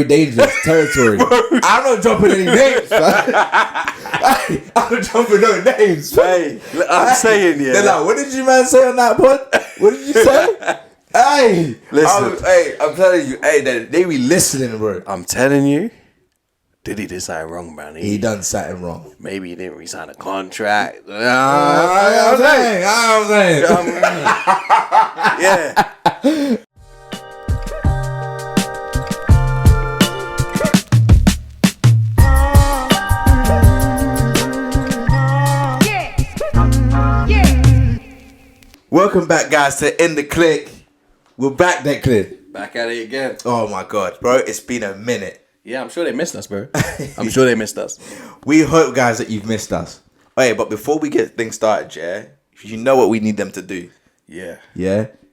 dangerous territory. I'm not dropping any names, man. I'm not dropping no names. Hey, I'm saying, yeah. They're like, what did you man say on that pod? What did you say? Hey, listen. I'm telling you, hey, they be listening, bro. I'm telling you, Diddy did something wrong, man. He done something wrong. Maybe he didn't re-sign a contract. I'm saying. Yeah. Welcome back, guys, to In The Click. We're back, that click. Back at it again. Oh my god, bro, it's been a minute. Yeah, I'm sure they missed us, bro. I'm sure they missed us. We hope, guys, that you've missed us. Hey, but before we get things started, yeah, you know what we need them to do. Yeah,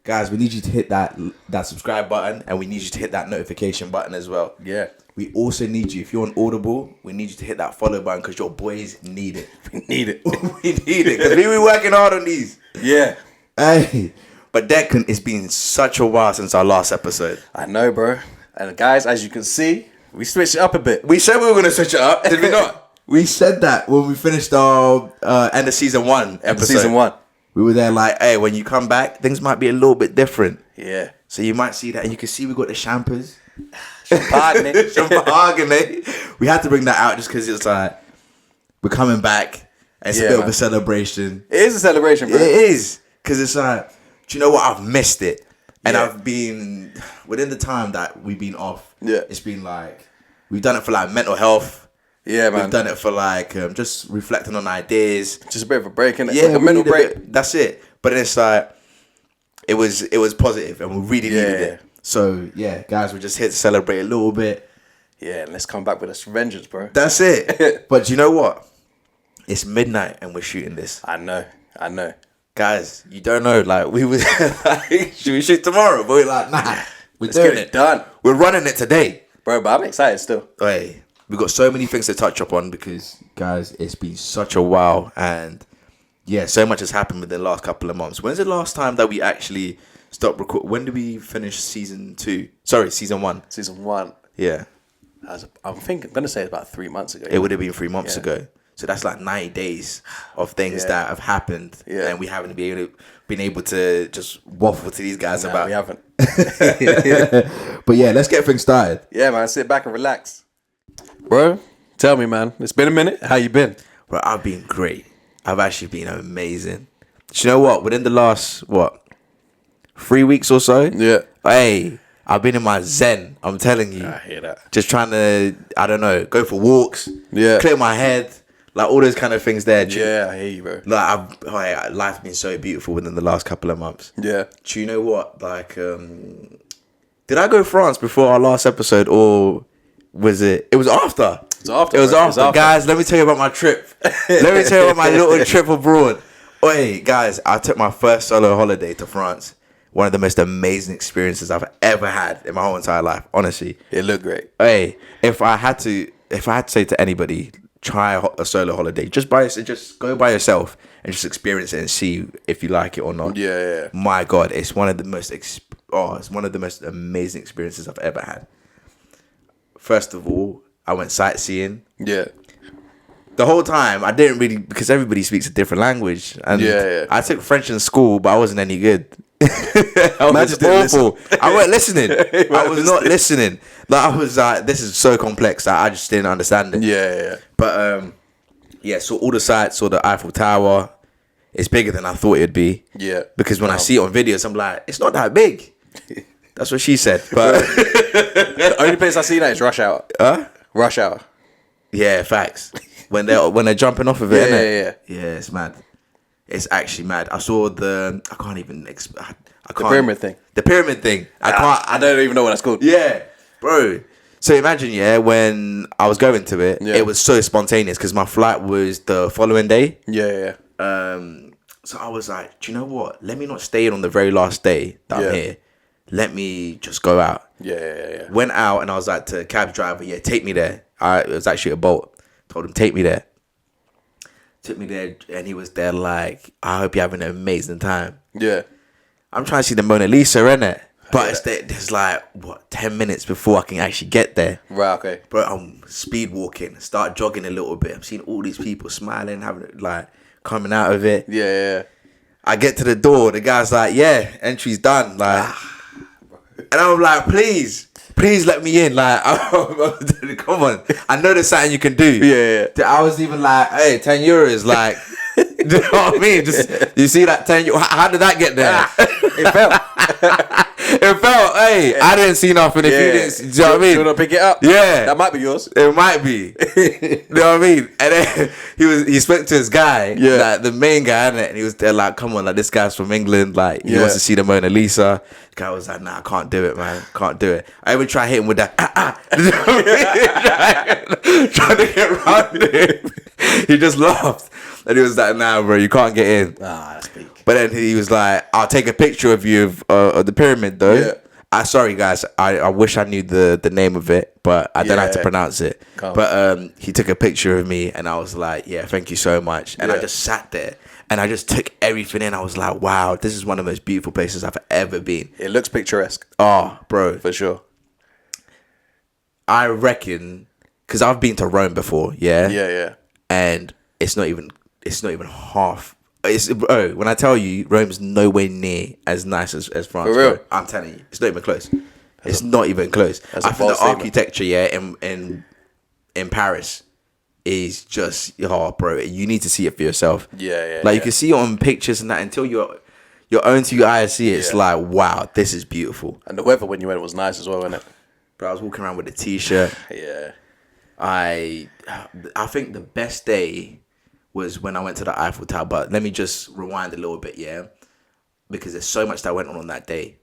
guys, we need you to hit that subscribe button, and we need you to hit that notification button as well. Yeah. We also need you, if you're on Audible, we need you to hit that follow button because your boys need it. We need it. We need it because we be working hard on these. Yeah. Hey, but Declan, it's been such a while since our last episode. I know, bro. And guys, as you can see, we switched it up a bit. We said we were going to switch it up, did we not? We said that when we finished our end of season 1 episode. Season 1. We were there like, hey, when you come back, things might be a little bit different. Yeah. So you might see that, and you can see we got the champers. Champagne. We had to bring that out just because it's like, we're coming back. And it's a bit of a celebration. It is a celebration, bro. It is. Because it's like, do you know what? I've missed it. And Yeah. I've been, within the time that we've been off, Yeah. it's been like, we've done it for like mental health. Yeah, man. We've done it for like, just reflecting on ideas. Just a bit of a break, innit? Yeah, Like a mental break. That's it. But it's like, it was positive and we really needed it. So, yeah, guys, we're just here to celebrate a little bit. Yeah, and let's come back with a vengeance, bro. That's it. But you know what? It's midnight and we're shooting this. I know. Guys, you don't know. Like, we was like, should we shoot tomorrow? But we're like, nah, Let's get it done. We're running it today. Bro, but I'm excited still. Hey, we've got so many things to touch up on because, guys, it's been such a while. And, yeah, so much has happened within the last couple of months. When's the last time that we actually stopped recording? When did we finish season 2? Sorry, season 1. Season 1. Yeah. I'm going to say it's about 3 months ago. It would have been 3 months ago. So that's like 90 days of things that have happened, and we haven't been able to just waffle to these guys about. We haven't. But yeah, let's get things started. Yeah, man, sit back and relax. Bro, tell me, man. It's been a minute. How you been? Bro, I've been great. I've actually been amazing. Do you know what? Within the last, 3 weeks or so? Yeah. Hey, I've been in my zen. I'm telling you. I hear that. Just trying to, I don't know, go for walks. Yeah. Clear my head. Like all those kind of things there. Yeah, I hear you, bro. Like, life's been so beautiful within the last couple of months. Yeah. Do you know what? Like, did I go France before our last episode, or was it? It was after. It was after. Guys, let me tell you about my trip. Let me tell you about my little trip abroad. Oi, guys, I took my first solo holiday to France. One of the most amazing experiences I've ever had in my whole entire life. Honestly, it looked great. Hey, if I had to say to anybody, try a solo holiday. Just go by yourself and just experience it and see if you like it or not. Yeah. My God, it's one of the most amazing experiences I've ever had. First of all, I went sightseeing. Yeah. The whole time I didn't really, because everybody speaks a different language, and I took French in school, but I wasn't any good. I was awful. I wasn't listening. I was not listening. Like, I was like, this is so complex that I just didn't understand it. Yeah. But saw all the sites, saw the Eiffel Tower. It's bigger than I thought it'd be. Yeah. Because when I see it on videos, I'm like, it's not that big. That's what she said. But the only place I see that is Rush Hour. Huh? Rush Hour. Yeah, facts. When they're jumping off of it, yeah. Yeah, it's mad. It's actually mad. I saw the pyramid thing. The pyramid thing. I don't even know what that's called. Yeah, bro. So imagine, when I was going to it, it was so spontaneous because my flight was the following day. Yeah. So I was like, do you know what? Let me not stay in on the very last day that I'm here. Let me just go out. Yeah. Went out and I was like to the cab driver, take me there. It was actually a Bolt. Told him, take me there. Took me there and he was there like, I hope you're having an amazing time. Yeah. I'm trying to see the Mona Lisa, innit? But there's like, 10 minutes before I can actually get there. Right, okay. Bro, I'm speed walking, start jogging a little bit. I'm seeing all these people smiling, having like coming out of it. Yeah. I get to the door, the guy's like, yeah, entry's done. Like, and I'm like, please let me in. Like, come on. I know there's something you can do. Yeah. I was even like, hey, €10. Like, you know what I mean? Just, you see that 10 euros? How did that get there? It fell. It felt, hey, I didn't see nothing if you didn't see, do you know what I mean? You want to pick it up? Yeah. That might be yours. It might be. You know what I mean? And then he spoke to his guy, like the main guy, and he was there like, come on, like this guy's from England, like he wants to see the Mona Lisa. The guy was like, nah, I can't do it, man. Can't do it. I even try hitting with that, You know what I mean? Trying to get around him. He just laughed. And he was like, nah, bro, you can't get in. Ah, that's big. But then he was like, I'll take a picture of you of the pyramid though. Yeah. Sorry guys, I wish I knew the name of it, but I don't know how to pronounce it. But he took a picture of me and I was like, yeah, thank you so much. And I just sat there and I just took everything in. I was like, wow, this is one of the most beautiful places I've ever been. It looks picturesque. Oh, bro. For sure. I reckon, because I've been to Rome before, Yeah. And it's not even half. When I tell you, Rome's nowhere near as nice as France. For real? Bro. I'm telling you, it's not even close. It's not even close. I think the architecture, in Paris is just, bro, you need to see it for yourself. Yeah. Like you can see it on pictures and that until your own two eyes see it. It's like, wow, this is beautiful. And the weather when you went was nice as well, wasn't it? Bro, I was walking around with a t-shirt. Yeah. I think the best day was when I went to the Eiffel Tower. But let me just rewind a little bit, because there's so much that went on that day.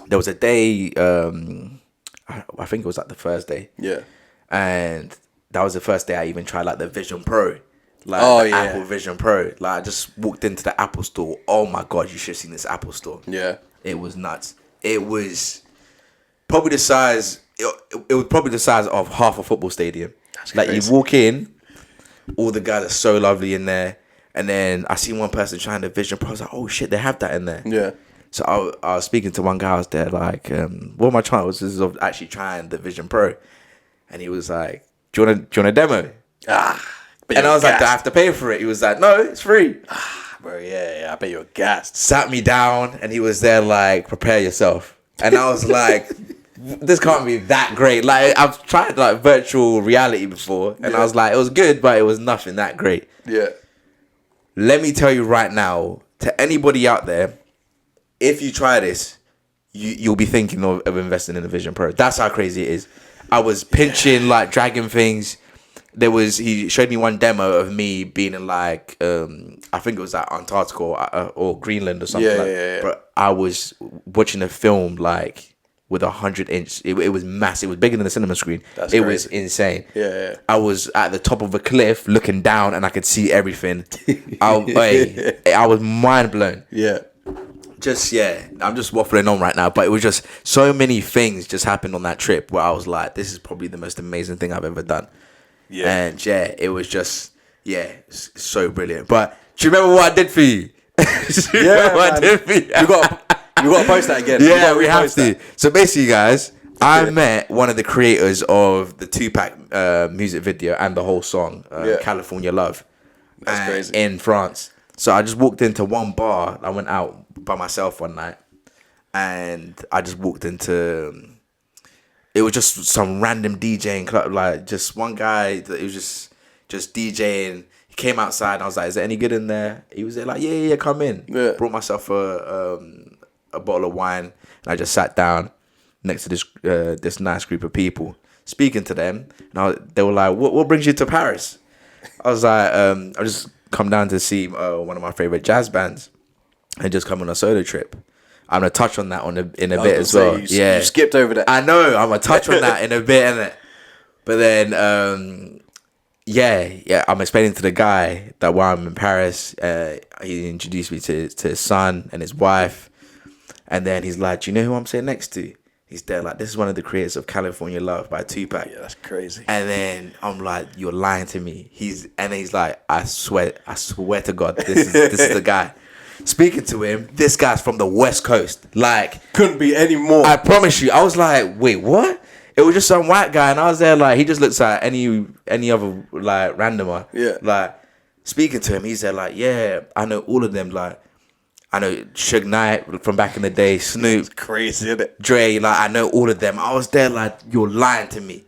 There was a day, I think it was like the first day. Yeah. And that was the first day I even tried like the Vision Pro. Like Apple Vision Pro. Like I just walked into the Apple store. Oh my God, you should have seen this Apple store. Yeah. It was nuts. It was probably the size, it was probably the size of half a football stadium. That's like crazy. You walk in, all the guys are so lovely in there. And then I see one person trying the Vision Pro. I was like, oh shit, they have that in there. Yeah. So I was speaking to one guy. I was there like, what am I trying? This is of actually trying the Vision Pro. And he was like, do you want a demo? And I was like, do I have to pay for it? He was like, no, it's free. Bro, yeah, I bet you're gassed. Sat me down and he was there like, prepare yourself. And I was like, this can't be that great. Like I've tried like virtual reality before and I was like, it was good, but it was nothing that great. Yeah. Let me tell you right now, to anybody out there, if you try this, you'll be thinking of investing in a Vision Pro. That's how crazy it is. I was pinching, like dragging things. He showed me one demo of me being in like, I think it was like Antarctica or Greenland or something. Yeah. But I was watching a film like with 100-inch. It was massive. It was bigger than the cinema screen. That's crazy. Was insane. Yeah. I was at the top of a cliff looking down and I could see everything. I was mind blown. Yeah. I'm just waffling on right now, but it was just so many things just happened on that trip where I was like, this is probably the most amazing thing I've ever done. Yeah. And it was just, so brilliant. But do you remember what I did for you? I did for you? You got to post that again. Yeah, we have to. So basically, guys, I met one of the creators of the Tupac music video and the whole song, California Love. That's crazy. In France. So I just walked into one bar. I went out by myself one night and I just walked into, it was just some random DJing club, like just one guy that it was just DJing. He came outside and I was like, is it any good in there? He was there like, yeah, come in. Yeah. Brought myself a bottle of wine and I just sat down next to this nice group of people, speaking to them. And they were like, what brings you to Paris? I was like, I just come down to see one of my favorite jazz bands and just come on a solo trip. I'm going to touch on that in a bit as well. You skipped over that. I know. I'm going to touch on that in a bit, innit? But then, I'm explaining to the guy that while I'm in Paris, he introduced me to his son and his wife. And then he's like, do you know who I'm sitting next to? He's there like, this is one of the creators of California Love by Tupac. Yeah, that's crazy. And then I'm like, you're lying to me. He's like, I swear to God, this is the guy. Speaking to him, this guy's from the West Coast. Like, couldn't be any more. I promise you. I was like, wait, what? It was just some white guy, and I was there like, he just looks like any other like randomer. Yeah. Like, speaking to him, he said like, yeah, I know all of them. Like, I know Suge Knight from back in the day, Snoop, it's crazy, isn't it? Dre. Like, I know all of them. I was there like, you're lying to me.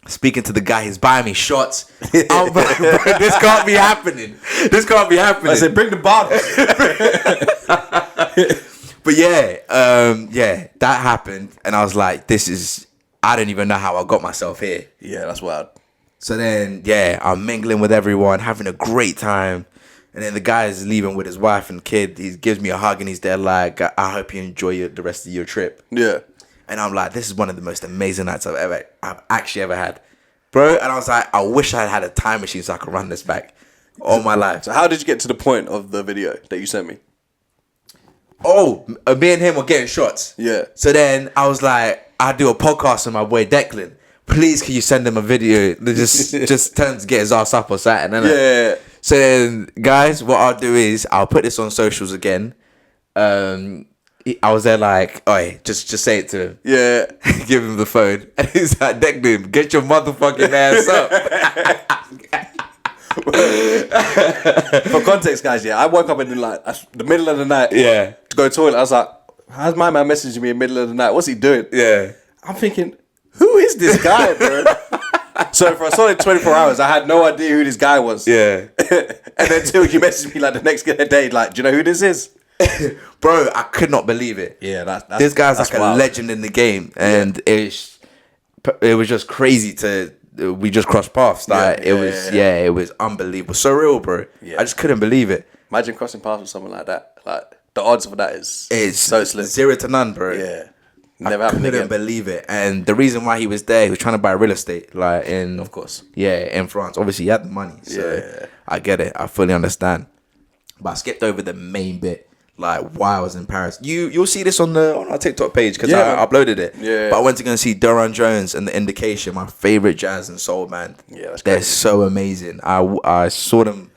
Speaking to the guy, he's buying me shots. I'm like, bro, this can't be happening. This can't be happening. I said, bring the bottle. But yeah, that happened, and I was like, I don't even know how I got myself here. Yeah, that's wild. So then, yeah, I'm mingling with everyone, having a great time, and then the guy is leaving with his wife and kid. He gives me a hug, and he's there like, I hope you enjoy the rest of your trip. Yeah. And I'm like, this is one of the most amazing nights I've actually ever had, bro. And I was like, I wish I had a time machine so I could run this back all my life. So how did you get to the point of the video that you sent me? Oh, me and him were getting shots. Yeah. So then I was like, I do a podcast with my boy Declan. Please, can you send him a video? Just tell him to get his ass up or something. Yeah. So then, guys, what I'll do is I'll put this on socials again. I was there like, oi, just say it to him. Yeah. Give him the phone. And he's like, Declan, get your motherfucking ass up. For context, guys, yeah, I woke up in the middle of the night. Yeah. To go to the toilet. I was like, how's my man messaging me in the middle of the night? What's he doing? Yeah. I'm thinking, who is this guy, bro? So for a solid 24 hours, I had no idea who this guy was. Yeah. And then until you messaged me like the next day, like, do you know who this is? Bro, I could not believe it. Yeah, that's this guy's like wild. a legend in the game, and it was just crazy we just crossed paths. Like it was unbelievable, surreal, bro. Yeah. I just couldn't believe it. Imagine crossing paths with someone like that. Like the odds for that is so slim. 0 to none, bro. Yeah, never happened again. I couldn't believe it, and the reason why he was there, he was trying to buy real estate, like of course, in France. Obviously, he had the money, so I get it. I fully understand. But I skipped over the main bit. Like while I was in Paris, you'll see this on our TikTok page because I uploaded it. Yeah. But I went to go and see Duran Jones and The Indication, my favorite jazz and soul band. Yeah, they're so amazing. I saw them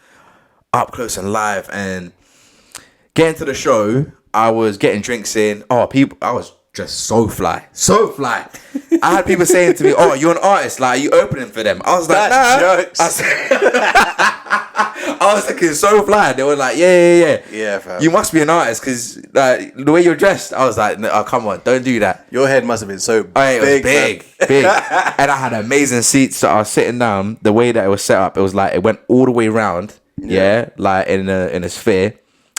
up close and live, and getting to the show, I was getting drinks in. I was just so fly. I had people saying to me, "Oh, you're an artist. Like, are you opening for them?" I was like, "Nah." Jokes. I was looking so fly. They were like, "Yeah, fam. You must be an artist because like the way you're dressed." I was like, "Oh, come on, don't do that." Your head must have been so it was big. And I had amazing seats. So I was sitting down. The way that it was set up, it was like it went all the way around. Yeah, like in a sphere,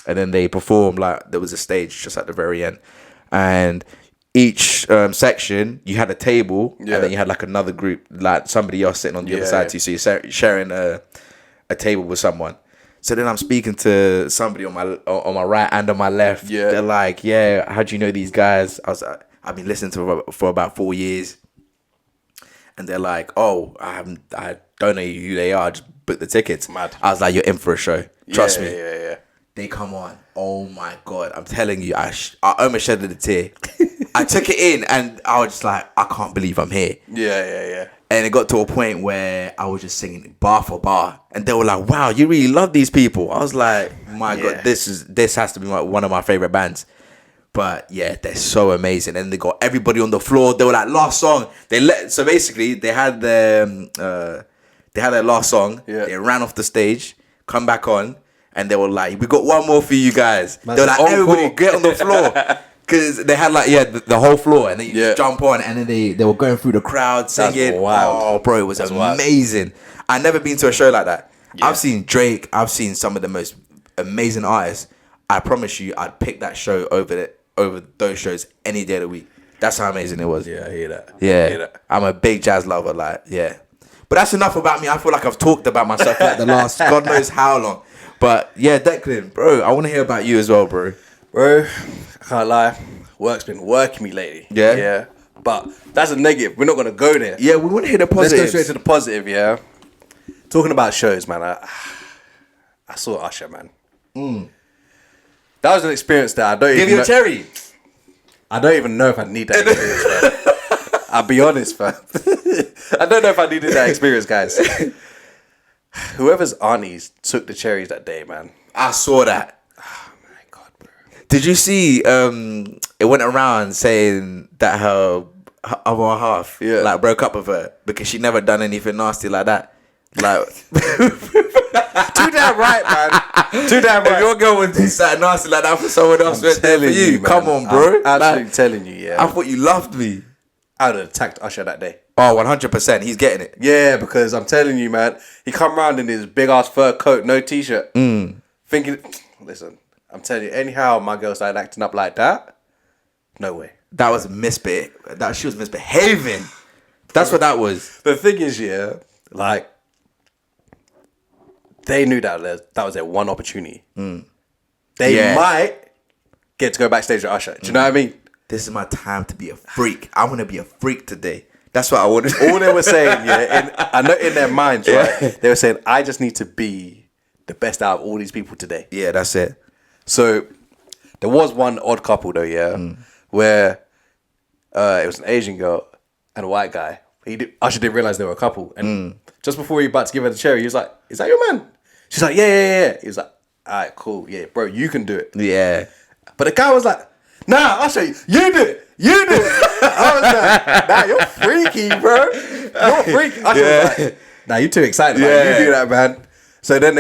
and then they performed like there was a stage just at the very end, and each section you had a table, and then you had like another group, like somebody else sitting on the other side too. So you're sharing a table with someone. So then I'm speaking to somebody on my right and on my left. Yeah. They're like, "Yeah, how do you know these guys?" I was like, "I've been listening to them for about 4 years." And they're like, "Oh, I don't know who they are. Just book the tickets." Mad. I was like, "You're in for a show. Trust me." Yeah. They come on. Oh my God. I'm telling you, I almost shedded a tear. I took it in and I was just like, I can't believe I'm here. Yeah. And it got to a point where I was just singing bar for bar. And they were like, "Wow, you really love these people." I was like, my God, this has to be one of my favorite bands. But yeah, they're so amazing. And they got everybody on the floor. They were like, last song. So basically they had their last song. Yeah. They ran off the stage, come back on, and they were like, "We got one more for you guys." They were like, "Everybody get on the floor." Because they had like, the whole floor, and then you just jump on, and then they were going through the crowd singing. That's wild. Oh, bro, it was amazing. I've never been to a show like that. Yeah. I've seen Drake. I've seen some of the most amazing artists. I promise you, I'd pick that show over those shows any day of the week. That's how amazing it was. Yeah, I hear that. Yeah, I'm a big jazz lover. Like, yeah. But that's enough about me. I feel like I've talked about myself for like the last God knows how long. But yeah, Declan, bro, I want to hear about you as well, bro. Bro, I can't lie. Work's been working me lately. Yeah? Yeah. But that's a negative. We're not going to go there. Yeah, we want to hear the positive. Let's go straight to the positive, yeah? Talking about shows, man. I saw Usher, man. That was an experience that I don't Give you a cherry. I don't even know if I need that experience, man. I'll be honest, fam. I don't know if I needed that experience, guys. Whoever's aunties took the cherries that day, man. I saw that. Did you see? It went around saying that her other half like broke up with her because she never done anything nasty like that. Like, too damn right, man. Too damn right. If your girl would do something nasty like that for someone else, went there for you. Come on, bro. I'm absolutely telling you, yeah. I thought you loved me. I would have attacked Usher that day. Oh, 100%. He's getting it. Yeah, because I'm telling you, man. He come around in his big ass fur coat, no t-shirt, thinking. Listen, I'm telling you. Anyhow, my girl started acting up like that. No way. That was she was misbehaving. That's what that was. The thing is, yeah, like. They knew that was their one opportunity. They might get to go backstage with Usher. Do you know what I mean? This is my time to be a freak. I want to be a freak today. That's what I wanted. All they were saying, I know in their minds, right? They were saying, I just need to be the best out of all these people today. Yeah, that's it. So there was one odd couple though, where it was an Asian girl and a white guy. Usher didn't realize they were a couple, and just before he about to give her the cherry, he was like, "Is that your man?" She's like, yeah. He was like, all right, cool. Yeah, bro, you can do it. Yeah. But the guy was like, nah, I'll show you. You do it. I was like, nah, you're freaky, bro. You're freaky. I was like, nah, you're too excited. Yeah. Like, you do that, man. So then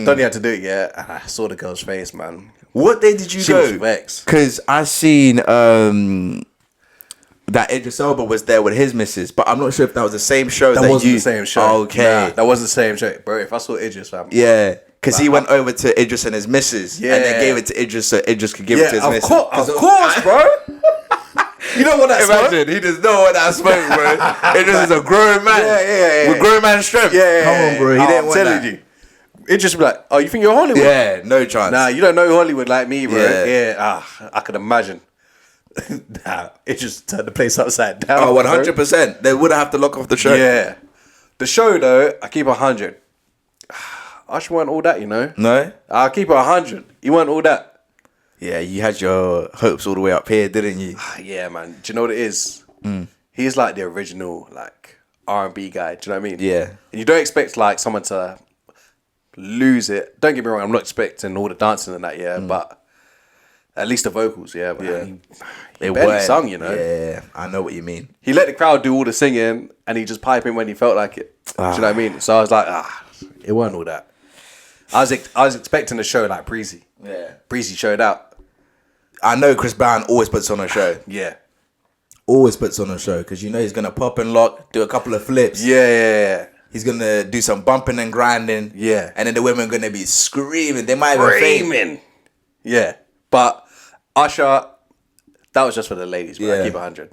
Donnie had to do it, yeah. And I saw the girl's face, man. What day did you go? She was vexed. Because I seen that Idris Elba was there with his missus, but I'm not sure if that was the same show. That wasn't the same show. Okay. Nah, that wasn't the same show. Bro, if I saw Idris, fam. Yeah. Because he went over to Idris and his missus, and then gave it to Idris so Idris could give it to his missus. Of course, bro. You know what that Imagine, he does know what that smoke, bro. Idris is a grown man. Yeah. With grown man strength. Yeah. Come on, bro. He didn't want that. You. Idris be like, oh, you think you're Hollywood? Yeah, no chance. Nah, you don't know Hollywood like me, bro. Yeah. I could imagine. Nah, it just turned the place upside down. Oh, 100%. They would have to lock off the show. Yeah. The show, though, I keep 100. Usher weren't all that, you know? No? I'll keep it 100. You weren't all that. Yeah, you had your hopes all the way up here, didn't you? Yeah, man. Do you know what it is? He's like the original, like, R&B guy. Do you know what I mean? Yeah. And you don't expect, like, someone to lose it. Don't get me wrong, I'm not expecting all the dancing and that, but at least the vocals, but he barely sung, you know? Yeah, I know what you mean. He let the crowd do all the singing and he just pipe in when he felt like it. Do you know what I mean? So I was like, it wasn't all that. I was expecting the show like Breezy. Yeah. Breezy showed out. I know Chris Brown always puts on a show. Yeah. Always puts on a show because you know he's going to pop and lock, do a couple of flips. Yeah. He's going to do some bumping and grinding. Yeah. And then the women are going to be screaming. They might even faint. Yeah. But Usher, that was just for the ladies, bro. I keep 100.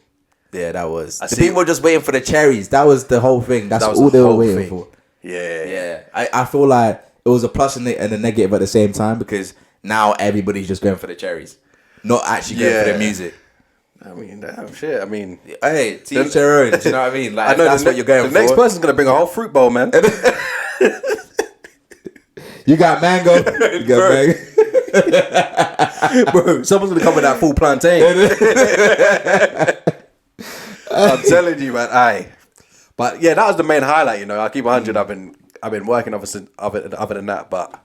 Yeah, that was. The people were just waiting for the cherries. That was the whole thing. That's all they were waiting for. Yeah. I feel like it was a plus and a negative at the same time because now everybody's just going for the cherries. Not actually going for the music. I mean, damn shit. I mean, hey, to each their own. Do you know what I mean? Like, I know that's what you're going for. The next person's going to bring a whole fruit bowl, man. You got mango. You got mango. Bro, someone's going to come with that full plantain. I'm telling you, man. Aye. But yeah, that was the main highlight, you know. I keep 100. I've been working obviously other than that, but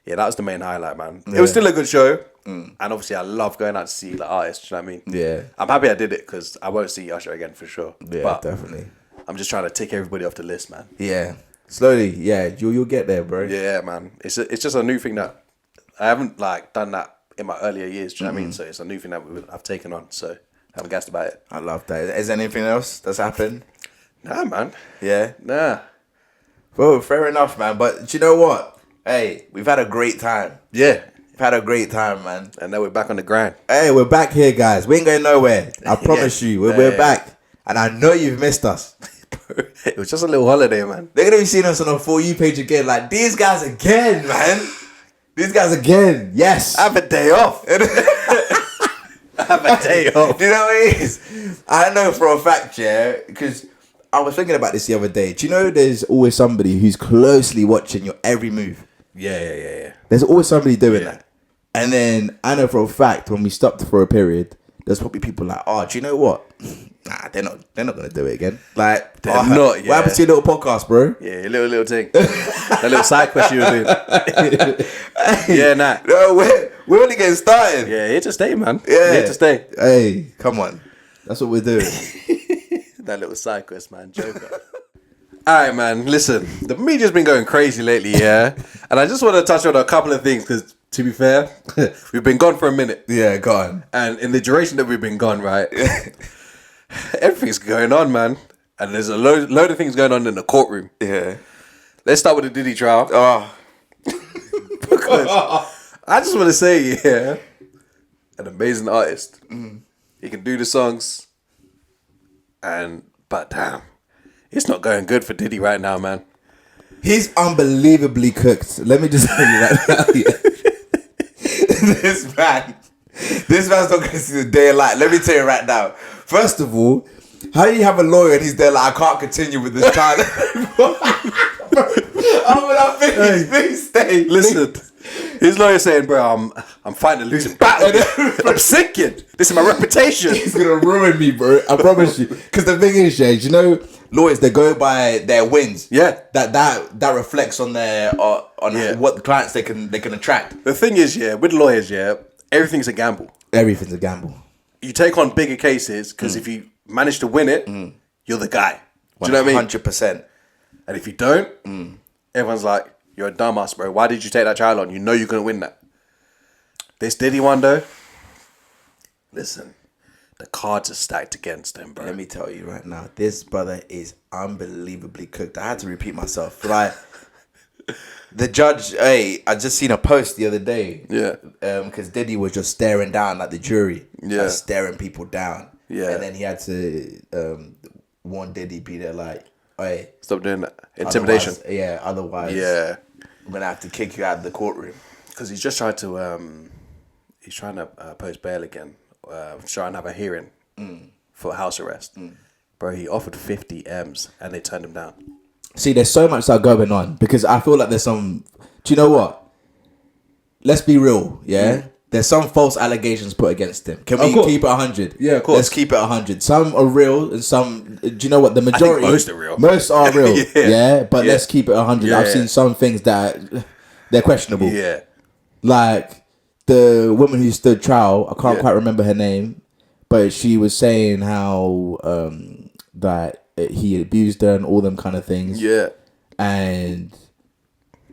yeah, that was the main highlight, man. It was still a good show. And obviously I love going out to see like artists, you know what I mean? Yeah. I'm happy I did it because I won't see Usher again for sure. Yeah, but definitely. I'm just trying to tick everybody off the list, man. Yeah. Slowly, yeah. You'll get there, bro. Yeah, man. It's just a new thing that I haven't like done that in my earlier years, do you know what I mean? So it's a new thing that I've taken on, so I'm gassed about it. I love that. Is there anything else that's happened? Nah, man. Yeah? Nah. Well, fair enough, man. But you know what? Hey, we've had a great time. Yeah. We've had a great time, man. And now we're back on the grind. Hey, we're back here, guys. We ain't going nowhere. I promise you. We're back. And I know you've missed us. It was just a little holiday, man. They're going to be seeing us on a For You page again. Like, these guys again, man. These guys again. Yes. I have a day off. I have a day off. Do you know what it is? I know for a fact, yeah, because I was thinking about this the other day. Do you know there's always somebody who's closely watching your every move? Yeah. There's always somebody doing that. And then I know for a fact when we stopped for a period, there's probably people like, oh, do you know what? Nah, they're not gonna do it again. Like they're not. What happened to your little podcast, bro? Yeah, little thing. That little side quest you were doing. Yeah, nah. No, We're only getting started. Yeah, here to stay, man. Yeah. Here to stay. Hey, come on. That's what we're doing. That little side quest, man. Joker. All right, man. Listen, the media's been going crazy lately, yeah? And I just want to touch on a couple of things because, to be fair, we've been gone for a minute. Yeah, go on. And in the duration that we've been gone, right, everything's going on, man. And there's a load of things going on in the courtroom. Yeah. Let's start with the Diddy trial. Oh. Because I just want to say, yeah, an amazing artist. He can do the songs. But damn, it's not going good for Diddy right now, man. He's unbelievably cooked. Let me just tell you right now. Yeah. This man's not going to see the day of light. Let me tell you right now. First of all, how do you have a lawyer and he's there like, I can't continue with this child? I'm thinking, please stay. Listen, his lawyer saying, bro, I'm fighting a losing battle. I'm sinking. This is my reputation. He's going to ruin me, bro. I promise you. Because the thing is, Jay, you know, lawyers, they go by their wins. Yeah. That reflects on their what clients they can attract. The thing is, yeah, with lawyers, yeah, everything's a gamble. Everything's a gamble. You take on bigger cases because if you manage to win it, you're the guy. Do you know what I mean? 100%. And if you don't, everyone's like, you're a dumbass, bro. Why did you take that child on? You know you're going to win that. This Diddy one, though, listen, the cards are stacked against him, bro. Let me tell you right now, this brother is unbelievably cooked. I had to repeat myself. Like, the judge, I just seen a post the other day. Yeah. Because Diddy was just staring down like the jury. Yeah. Like, staring people down. Yeah. And then he had to warn Diddy, be there like, hey. Stop doing that. Intimidation. Otherwise. Yeah. I'm going to have to kick you out of the courtroom. Because he's just tried to, he's trying to post bail again. Try and have a hearing for house arrest. Bro, he offered 50 M's and they turned him down. See, there's so much that going on because I feel like there's some. Do you know what? Let's be real, yeah. There's some false allegations put against him. Can we keep it 100? Yeah, of course. Let's keep it 100. Some are real and some. Do you know what? The majority. I think most are real. Most are real. yeah. But let's keep it 100. I've seen some things that they're questionable. Yeah. Like the woman who stood trial. I can't quite remember her name, but she was saying how that he abused her and all them kind of things. Yeah.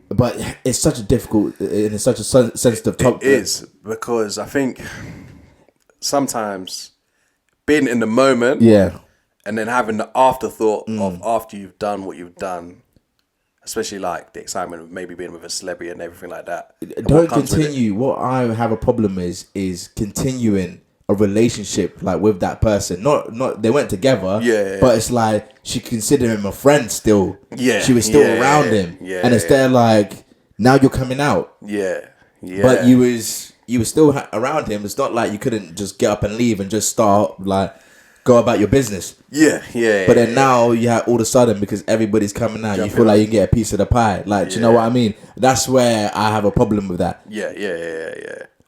But it's such a difficult and it's such a sensitive topic. It is, because I think sometimes being in the moment, and then having the afterthought of after you've done what you've done, especially like the excitement of maybe being with a celebrity and everything like that. Don't continue. What I have a problem is continuing a relationship like with that person. Not they went together. But it's like she considered him a friend still. Yeah. She was still around him. Yeah. And it's there like now you're coming out. Yeah. Yeah. But you was still around him. It's not like you couldn't just get up and leave and just start like go about your business. Yeah. But then now you have all of a sudden because everybody's coming out, you feel like you can get a piece of the pie. Like, do you know what I mean? That's where I have a problem with that. Yeah.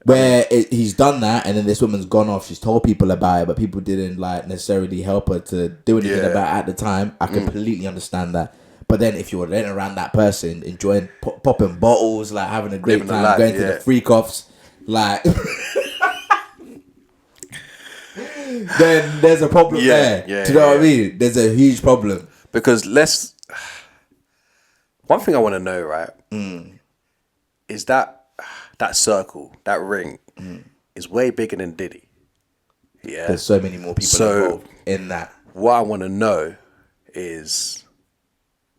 Where he's done that, and then this woman's gone off. She's told people about it, but people didn't like necessarily help her to do anything about it at the time. I completely understand that. But then if you're then around that person, enjoying popping bottles, like having a great time, going to the freak offs, like, then there's a problem there. Do you know what I mean? There's a huge problem. Because one thing I want to know, right, is that circle, that ring, is way bigger than Diddy. Yeah. There's so many more people involved in that. What I want to know is,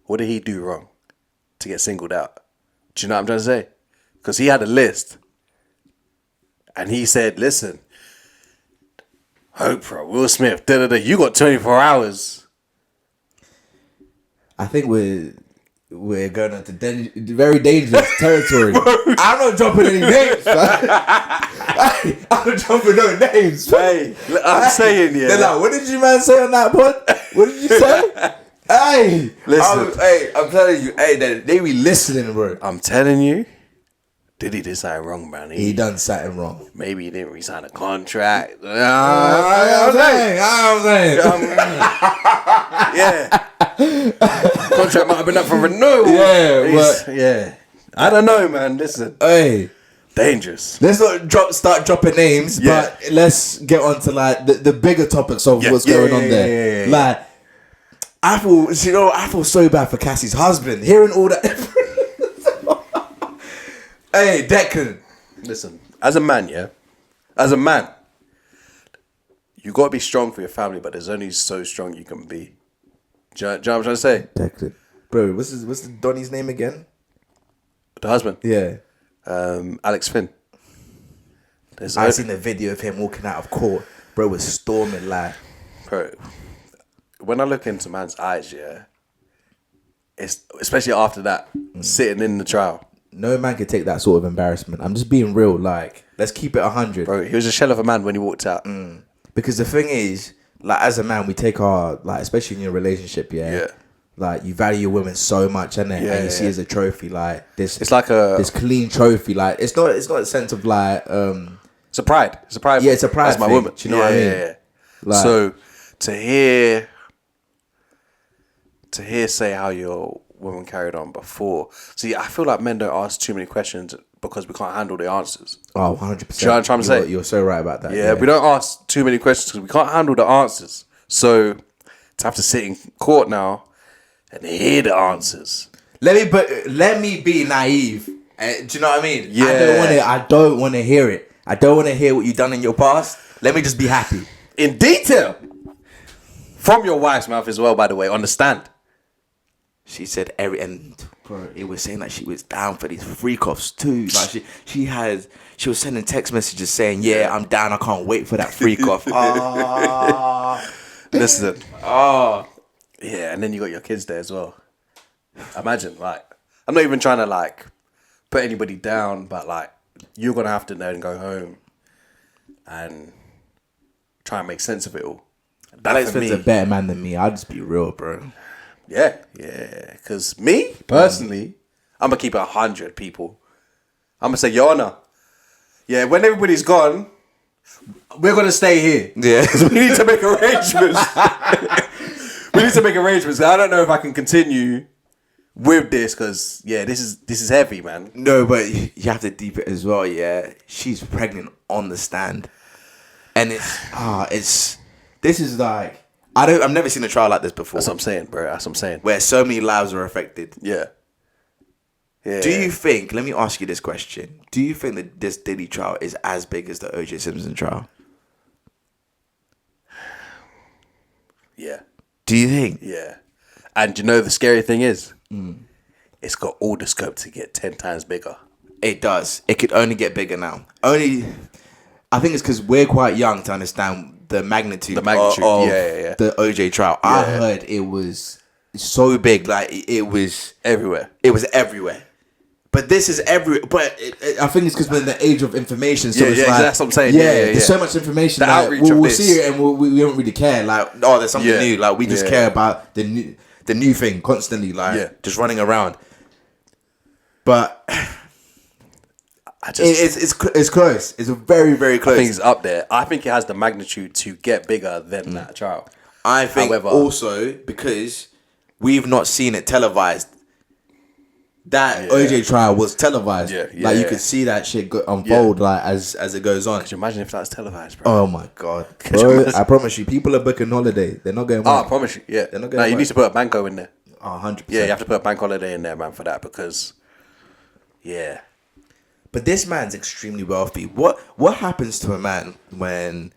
what did he do wrong to get singled out? Do you know what I'm trying to say? Because he had a list. And he said, listen, Oprah, Will Smith, you got 24 hours. I think we're going into very dangerous territory. I'm not dropping any names. I'm not dropping no names. Hey, I'm saying, yeah. They're like, what did you man say on that pod? What did you say? Hey, listen. I'm telling you, they be listening, bro. I'm telling you, Diddy did something wrong, man. He done something wrong. Maybe he didn't re-sign a contract. I'm saying. Yeah. Contract might have been up for renewal. Yeah. I don't know, man. Listen. Hey. Dangerous. Let's not start dropping names, but let's get on to like the bigger topics of what's going on there. Like, I feel so bad for Cassie's husband. Hearing all that. Hey, Declan. Listen, as a man, you got to be strong for your family, but there's only so strong you can be. Do you know what I'm trying to say? Declan. Bro, what's the Donnie's name again? The husband? Yeah. Alex Finn. I seen the video of him walking out of court. Bro was storming like. Bro, when I look into man's eyes, it's especially after that, sitting in the trial. No man could take that sort of embarrassment. I'm just being real. Like, let's keep it 100. Bro, he was a shell of a man when he walked out. Because the thing is, like, as a man, we take our, like, especially in your relationship, like, you value your women so much, and you see it as a trophy, like this. It's like this clean trophy. Like, it's not a sense of like. It's a pride. It's a pride. Yeah, it's a pride. That's my woman. Do you know what I mean? Yeah. Like, so to hear say how your woman carried on before. See, I feel like men don't ask too many questions because we can't handle the answers. Oh, 100%. Do you know what I'm trying to say? You're so right about that. Yeah, we don't ask too many questions because we can't handle the answers. So to have to sit in court now and hear the answers. Let me be naive. Do you know what I mean? Yeah. I don't want to hear it. I don't want to hear what you've done in your past. Let me just be happy. In detail. From your wife's mouth as well, by the way, understand. She said bro, it was saying that she was down for these freak offs too. Like she was sending text messages saying, "Yeah, I'm down. I can't wait for that freak off." Listen. Yeah, and then you got your kids there as well. Imagine, like, I'm not even trying to like put anybody down, but like you're gonna have to then go home and try and make sense of it all. Alex Finn's a better man than me. I'll just be real, bro. Yeah. Because me, personally, I'm going to keep it 100 people. I'm going to say, Your Honor, when everybody's gone, we're going to stay here. Yeah. Because we need to make arrangements. I don't know if I can continue with this because, this is heavy, man. No, but you have to deep it as well, yeah. She's pregnant on the stand. And this is like... I've never seen a trial like this before. That's what I'm saying, bro. That's what I'm saying. Where so many lives are affected. Yeah. Do you think, let me ask you this question. Do you think that this Diddy trial is as big as the O.J. Simpson trial? Yeah. Do you think? Yeah. And you know the scary thing is? It's got all the scope to get 10 times bigger. It does. It could only get bigger now. I think it's because we're quite young to understand the magnitude of the OJ trial. I heard it was so big, like it was everywhere. It was everywhere. But this is everywhere. But I think it's because we're in the age of information. So it's like, that's what I'm saying. There's so much information. The that outreach we'll see it and we don't really care. Like, there's something new. Like, we just care about the new thing constantly. Like, just running around. But... It's close. It's very, very close. I think it's up there. I think it has the magnitude to get bigger than that trial. I think also because we've not seen it televised. That OJ trial was televised. You could see that shit unfold like as it goes on. Could you imagine if that was televised, bro? Oh my god, bro! I promise you, people are booking holiday. They're not going. I promise you, they're not going. You need to put a banco in there. 100%. Yeah, you have to put a bank holiday in there, man, for that because, But this man's extremely wealthy. What happens to a man when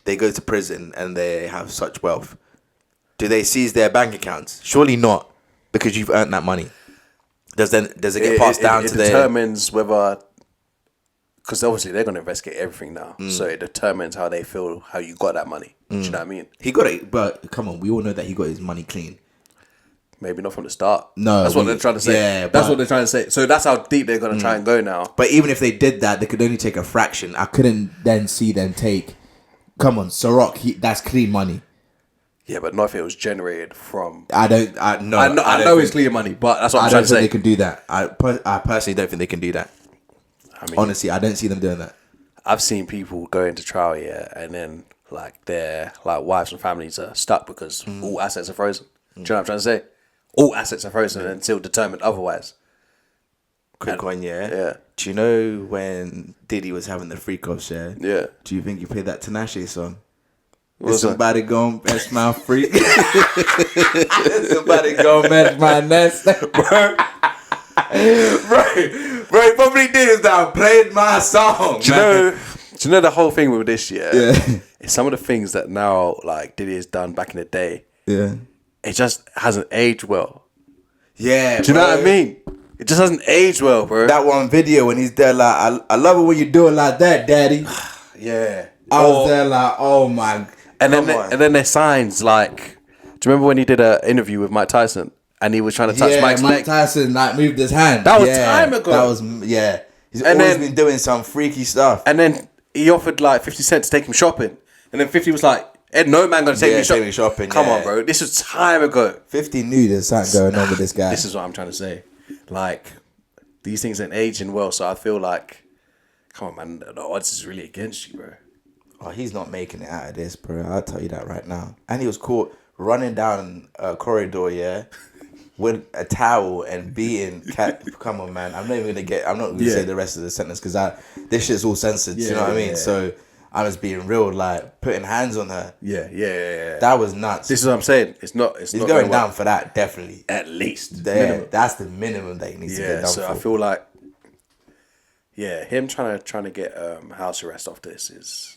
they go to prison and they have such wealth? Do they seize their bank accounts? Surely not, because you've earned that money. Does it get passed down to their... It determines whether... Because obviously they're going to investigate everything now. So it determines how they feel, how you got that money. Do you know what I mean? He got it, but come on, we all know that he got his money clean. Maybe not from the start. No. That's what they're trying to say. Yeah, that's what they're trying to say. So that's how deep they're going to try and go now. But even if they did that, they could only take a fraction. I couldn't then see them take... Come on, Ciroc, that's clean money. Yeah, but not if it was generated from... I know it's clean money, but that's what I'm trying to say. I don't think they can do that. I personally don't think they can do that. I mean, honestly, I don't see them doing that. I've seen people go into trial, and then like their wives and families are stuck because all assets are frozen. Do you know what I'm trying to say? All assets are frozen until determined otherwise. Quick one, yeah. Yeah. Do you know when Diddy was having the freak offs, yeah? Yeah. Do you think you played that Tinashe song? What's Is somebody gonna mess my freak? Is somebody gonna mess my nest? bro, he probably did is that I played my song. Do you know the whole thing with this year? Yeah. It's some of the things that now like Diddy has done back in the day. Yeah. It just hasn't aged well. Yeah. Do you know what I mean? It just hasn't aged well, bro. That one video when he's there like, I love it when you do it like that, daddy. Yeah. I was there like, oh my. And then there's signs like, do you remember when he did an interview with Mike Tyson and he was trying to touch Mike's Mike leg? Tyson like moved his hand. That was time ago. That was He's always been doing some freaky stuff. And then he offered like 50 Cent to take him shopping, and then 50 was like, no man gonna take me shopping. Come on, bro. This was time ago. 50 knew there's something going on with this guy. This is what I'm trying to say. Like, these things ain't aging well, so I feel like, come on, man, the odds is really against you, bro. Oh, he's not making it out of this, bro. I'll tell you that right now. And he was caught running down a corridor, yeah, with a towel and beating cat. Come on, man. I'm not gonna say the rest of the sentence because this shit's all censored. You know what I mean? So I was being real, like putting hands on her. Yeah. That was nuts. This is what I'm saying. He's not going down for that, definitely. At least. That's the minimum that he needs to get done so for. I feel like, him trying to get house arrest off this is.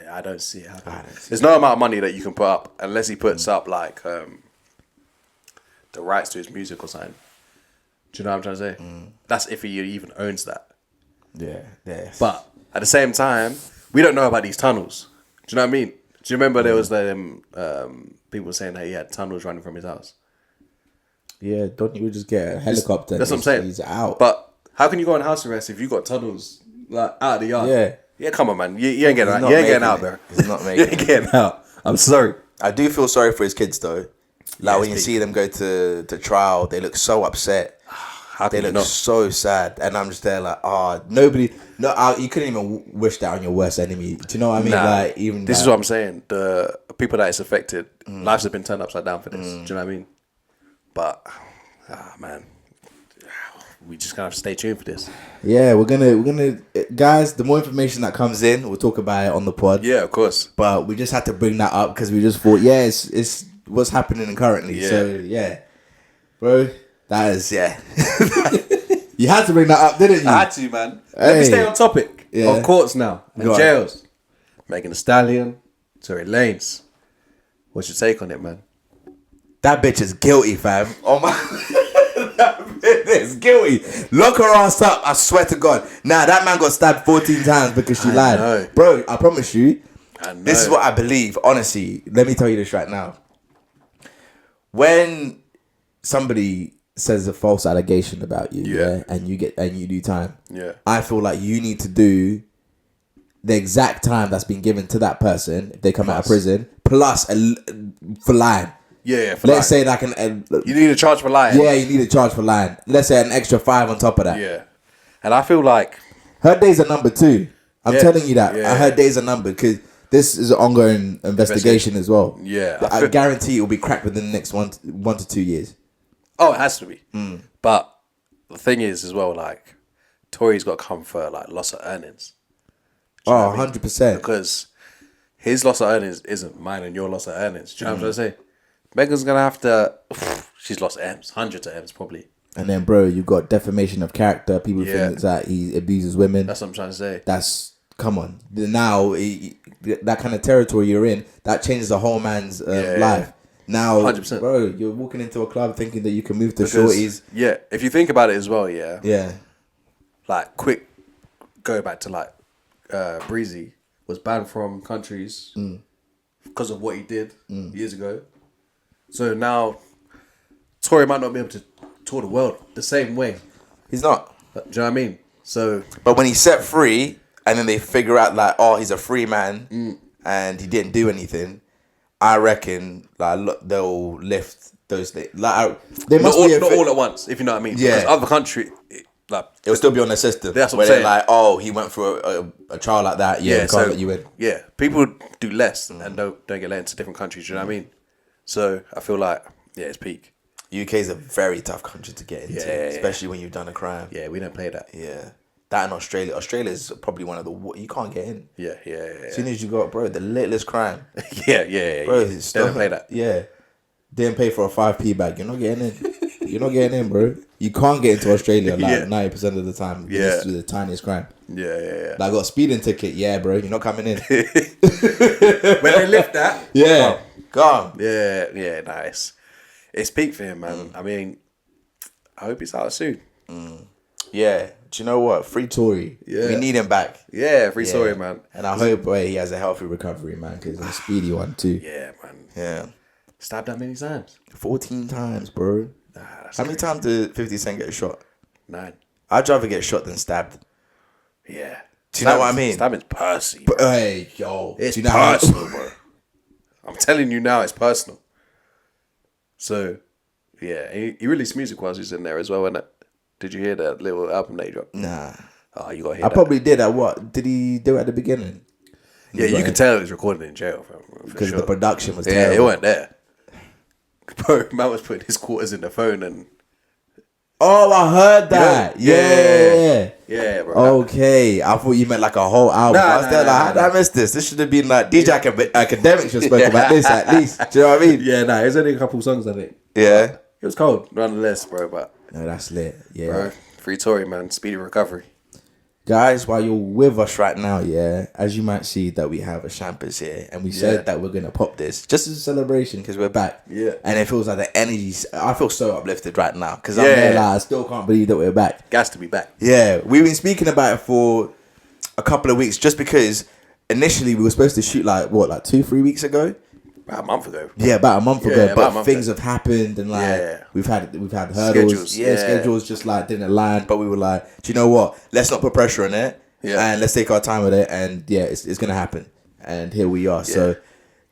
I don't see it happening. There's no amount of money that you can put up unless he puts up like the rights to his music or something. Do you know what I'm trying to say? That's if he even owns that. Yeah. But at the same time, we don't know about these tunnels. Do you know what I mean? Do you remember there was people saying that he had tunnels running from his house? Yeah, don't you just get a helicopter? That's what I'm saying. He's out. But how can you go on house arrest if you got tunnels like out of the yard? Yeah, come on, man. You ain't getting out. You ain't getting out, bro. He's not making You ain't getting out. I'm sorry. I do feel sorry for his kids, though. Like, when you see them go to trial, they look so upset. They look so sad. And I'm just there like, you couldn't even wish that on your worst enemy. Do you know what I mean? Nah, like, even this is what I'm saying. The people that it's affected, lives have been turned upside down for this. Do you know what I mean? But, man. We just gonna have to stay tuned for this. Yeah, we're gonna guys, the more information that comes in, we'll talk about it on the pod. Yeah, of course. But we just had to bring that up because we just thought, it's what's happening currently. Yeah. So bro, that is you had to bring that up, didn't you? I had to, man. Let me stay on topic of courts now and jails. Megan Thee Stallion, Tory Lanez. What's your take on it, man? That bitch is guilty, fam. Oh my. It's guilty. Lock her ass up. I swear to God. Nah, that man got stabbed 14 times because she lied. Know. Bro, I promise you. This is what I believe. Honestly, let me tell you this right now. When somebody says a false allegation about you, and you do time, I feel like you need to do the exact time that's been given to that person if they come out of prison, plus for lying. Yeah, for let's say like you need a charge for lying. Yeah, you need a charge for lying. Let's say an extra 5 on top of that. Yeah, and I feel like her days are numbered too. I'm telling you that her days are numbered because this is an ongoing investigation as well. Yeah, I guarantee it will be cracked within the next 1 to 2 years. Oh, it has to be. But the thing is, as well, like Tory's got to come for like loss of earnings. 100%. Because his loss of earnings isn't mine and your loss of earnings. Do you know what I'm trying to say? Megan's gonna have to. She's lost M's, hundreds of M's probably. And then, bro, you got defamation of character. People think that he abuses women. That's what I'm trying to say. Come on. Now, that kind of territory you're in, that changes the whole man's life. Now, 100%. Bro, you're walking into a club thinking that you can move to shorties. Yeah, if you think about it as well, like quick, go back to like Breezy was banned from countries because of what he did years ago. So now, Tory might not be able to tour the world the same way. He's not. Do you know what I mean? So, but when he's set free, and then they figure out like, oh, he's a free man, and he didn't do anything, I reckon like they'll lift those things. Like, they must not all at once, if you know what I mean. Yeah. Because other country, like it'll still be on the system. That's what I'm saying. Like, oh, he went for a trial like that. Yeah, can't let you in. Yeah, people do less and don't get let into different countries. Do you know what I mean? So I feel like it's peak. UK is a very tough country to get into, especially when you've done a crime. Yeah, we don't play that. Yeah. That in Australia. Australia is probably one of the... You can't get in. Yeah. As soon as you got, bro, the littlest crime. yeah. Bro, they don't play that. Yeah. Didn't pay for a 5p bag. You're not getting in. You're not getting in, bro. You can't get into Australia like 90% of the time. Yeah. This is the tiniest crime. Yeah. Like, I got a speeding ticket. Yeah, bro. You're not coming in. When they lift that. Yeah. Gone. Yeah, nice. It's peak for him, man. I mean, I hope he's out soon. Yeah. Do you know what? Free Tory. Yeah. We need him back. Yeah, free Tory, man. And I hope he has a healthy recovery, man, because he's a speedy one, too. Yeah, man. Yeah. Stabbed that many times? 14 times, bro. How many times did 50 Cent get shot? 9. I'd rather get shot than stabbed. Yeah. Do you know what I mean? Stabbing's pussy. But, hey, yo. It's do you know personal, bro. I'm telling you now, it's personal. So, yeah. He released music whilst he was in there as well, wasn't it? Did you hear that little album that he dropped? Nah. Oh, you gotta hear I that. probably did at what? Did he do it at the beginning? Yeah, you could tell he was recording in jail. Because the production was Yeah, terrible. it weren't there. Bro, man was putting his quarters in the phone and... Oh, I heard that. Yeah, bro. Okay. I thought you meant like a whole album. I was there like, how did I miss this? This should have been like DJ Academic should have spoken about this at least. Do you know what I mean? Yeah, nah, there's only a couple songs, I think. Yeah. It was cold, nonetheless, bro, but... No, that's lit. Yeah. Bro, free Tory, man. Speedy recovery. Guys, while you're with us right now, as you might see that we have a champers here, and we said that we're going to pop this just as a celebration because we're back. Yeah. And it feels like the energy, I feel so uplifted right now because I'm there like, I still can't believe that we're back. Gas to be back. Yeah, we've been speaking about it for a couple of weeks just because initially we were supposed to shoot like 2-3 weeks ago. About a month ago. Yeah, about a month ago. But month things ago. have happened and like we've had hurdles. Schedules just like didn't align. But we were like, do you know what? Let's not put pressure on it. Yeah. And let's take our time with it. And it's gonna happen. And here we are. Yeah. So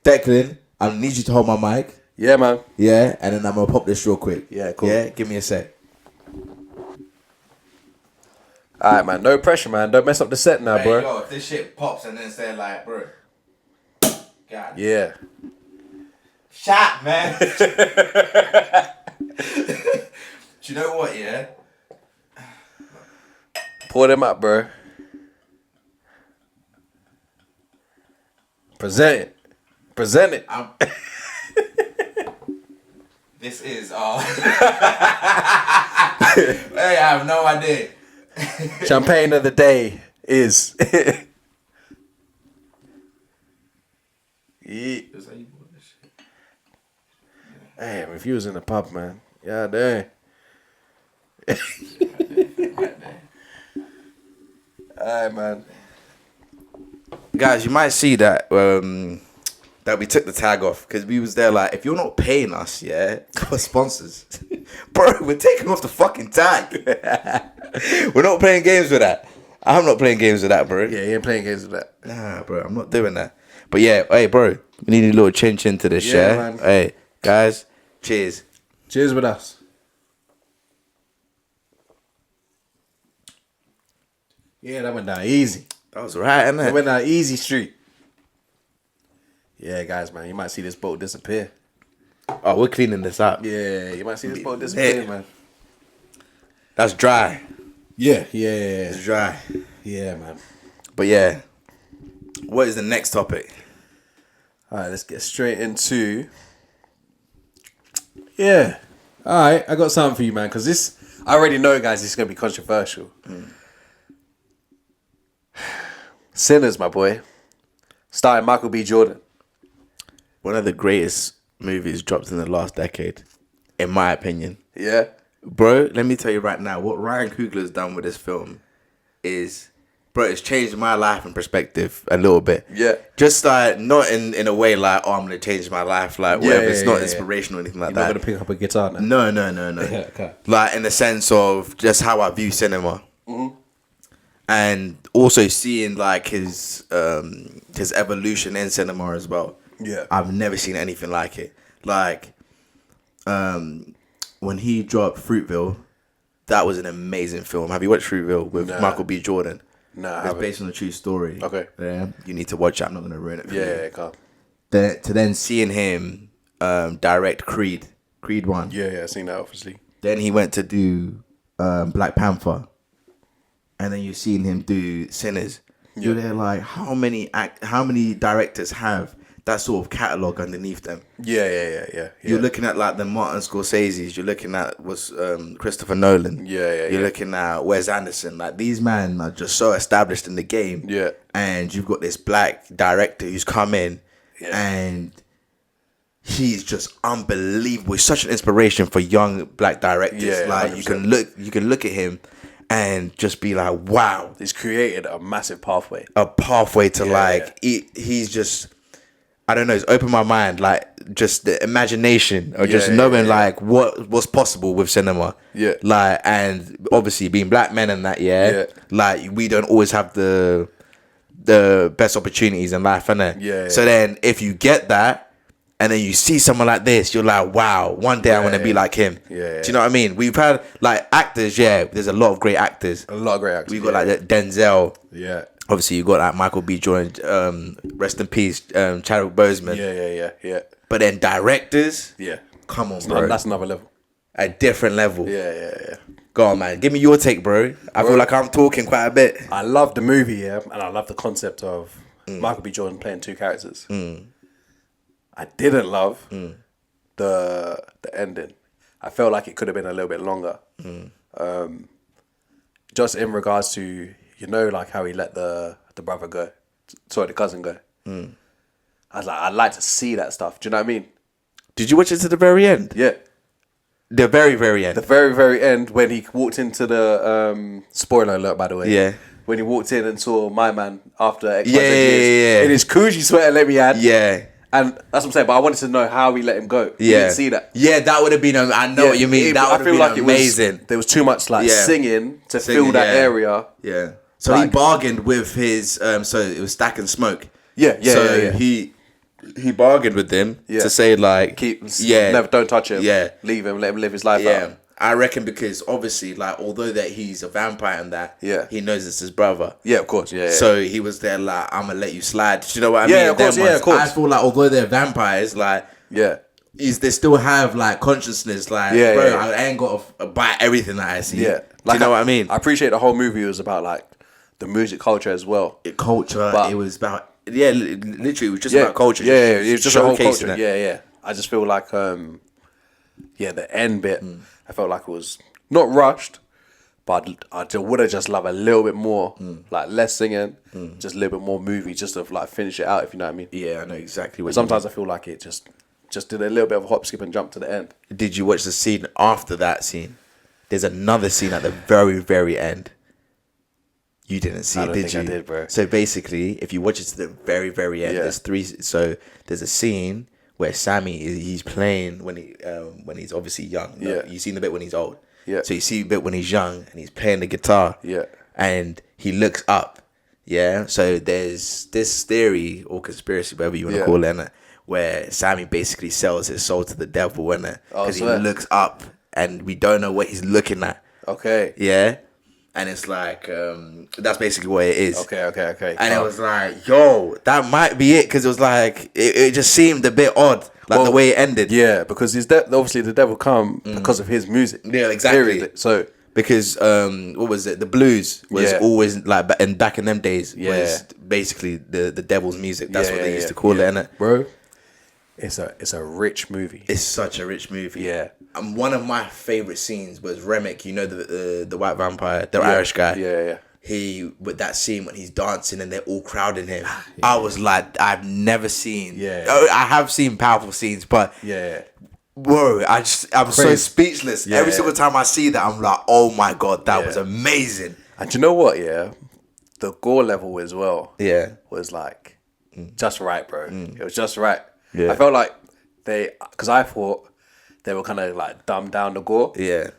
Declan, I need you to hold my mic. Yeah, man. Yeah, and then I'm gonna pop this real quick. Yeah, cool. Yeah, give me a sec. Alright, man. No pressure, man. Don't mess up the set now, bro. Yo, if this shit pops and then say like, bro. God. Yeah. Shot, man. Do you know what, yeah? Pour them up, bro. Present it. Present it. This is hey, I have no idea. Champagne of the day is Damn, if you was in the pub, man. Yeah, damn. Alright, man. Guys, you might see that that we took the tag off because we was there like, if you're not paying us, for sponsors, bro, we're taking off the fucking tag. We're not playing games with that. I'm not playing games with that, bro. Yeah, you ain't playing games with that. Nah, bro, I'm not doing that. But yeah, hey, bro, we need a little chin to this, man. Hey, guys, cheers. Cheers with us. Yeah, that went down easy. That was right, innit? That went down easy street. Yeah, guys, man, you might see this boat disappear. Oh, we're cleaning this up. Yeah, you might see this boat disappear, man. That's dry. Yeah. It's dry. Yeah, man. But yeah, what is the next topic? All right, let's get straight into... Yeah. All right, I got something for you, man, because this... I already know, guys, this is going to be controversial. Sinners, my boy. Starring Michael B. Jordan. One of the greatest movies dropped in the last decade, in my opinion. Yeah. Bro, let me tell you right now, what Ryan Coogler's done with this film is, bro, it's changed my life and perspective a little bit. Yeah. Just like, not in a way like, oh, I'm going to change my life, like, whatever. It's not inspirational or anything like that. You're not going to pick up a guitar now? No. Yeah, okay. Like, in the sense of just how I view cinema. Mm-hmm. And also seeing, like, his evolution in cinema as well. Yeah. I've never seen anything like it. Like, when he dropped Fruitville, that was an amazing film. Have you watched Fruitville with Michael B. Jordan? Nah, it's based on a true story. Okay. Yeah, you need to watch it. I'm not going to ruin it for you. Yeah, calm. To then seeing him direct Creed Creed 1. Yeah, I seen that obviously. Then he went to do Black Panther. And then you've seen him do Sinners. Yeah. You're there like, how many directors have that sort of catalogue underneath them? Yeah. You're looking at like the Martin Scorsese's. You're looking at Christopher Nolan. You're looking at Wes Anderson. Like, these men are just so established in the game. Yeah. And you've got this black director who's come in, and he's just unbelievable. He's such an inspiration for young black directors. Yeah, like 100%. you can look at him and just be like, wow. He's created a massive pathway. He's just, I don't know, it's opened my mind, like, just the imagination of just knowing like what's possible with cinema. Yeah. Like, and obviously being black men and that, like, we don't always have the best opportunities in life, innit? Yeah. So then if you get that, and then you see someone like this, you're like, wow, one day I want to be like him. Yeah. Do you know what I mean? We've had, like, actors, there's a lot of great actors. We've got, like, Denzel. Yeah. Obviously, you've got, like, Michael B. Jordan, rest in peace, Chadwick Boseman. Yeah. But then directors? Yeah. Come on, bro. That's another level. A different level. Yeah. Go on, man. Give me your take, bro. I feel like I'm talking quite a bit. I love the movie, and I love the concept of Michael B. Jordan playing two characters. I didn't love the ending. I felt like it could have been a little bit longer. Just in regards to, like how he let the brother go. Sorry, the cousin go. I was like, I'd like to see that stuff. Do you know what I mean? Did you watch it to the very end? Yeah. The very, very end. The very, very end, when he walked into the spoiler alert, by the way. Yeah. When he walked in and saw my man after X years in his Coogee sweater, let me add. Yeah. And that's what I'm saying, but I wanted to know how he let him go. Yeah. Didn't see that. Yeah, that would have been, I know what you mean. That would have been amazing. There was too much singing to fill that area. Yeah. So he bargained with his, so it was Stack and Smoke. Yeah. He bargained with them to say like, never, don't touch him. Yeah. Leave him, let him live his life out. I reckon because obviously, like, although that he's a vampire and that, he knows it's his brother. Yeah, of course. Yeah. So he was there like, I'm gonna let you slide. Do you know what I mean? Of course. I feel like although they're vampires, like, they still have like consciousness. Like, I ain't got to buy everything that I see. Yeah, do you know what I mean? I appreciate the whole movie was about like the music culture as well. It was about literally it was just about culture. It was just a whole culture. It. Yeah. I just feel like the end bit. I felt like it was not rushed, but I would have just loved a little bit more, like less singing, just a little bit more movie, just to like finish it out, if you know what I mean. Yeah, I know exactly what. Sometimes I feel like it just did a little bit of a hop, skip, and jump to the end. Did you watch the scene after that scene? There's another scene at the very, very end. You didn't see it, did you? I did, bro. So basically, if you watch it to the very, very end, there's three. So there's a scene where Sammy he's playing when he's obviously young. Yeah. You've seen the bit when he's old. Yeah. So you see the bit when he's young and he's playing the guitar. Yeah. And he looks up. Yeah. So there's this theory or conspiracy, whatever you want to call it, where Sammy basically sells his soul to the devil, innit? Because he looks up and we don't know what he's looking at. Okay. Yeah. And it's like, that's basically what it is. Okay. And it was like, yo, that might be it. Because it was like, it just seemed a bit odd. Like the way it ended. Yeah, because obviously the devil come because of his music. Yeah, exactly. Period. So, because, what was it? The blues was always like, back in them days, was basically the devil's music. That's what they used to call it, innit? Bro, it's a rich movie. It's such a rich movie. Yeah. And one of my favorite scenes was Remick, the white vampire, the Irish guy. Yeah. He, with that scene when he's dancing and they're all crowding him, I was like, I've never seen. Yeah. I have seen powerful scenes, but bro, I'm so speechless. Yeah. Every single time I see that, I'm like, oh my god, that was amazing. And you know what? Yeah, the gore level as well. Yeah, was like just right, bro. It was just right. Yeah. I felt like because I thought they were kind of like dumbed down the gore. Yeah.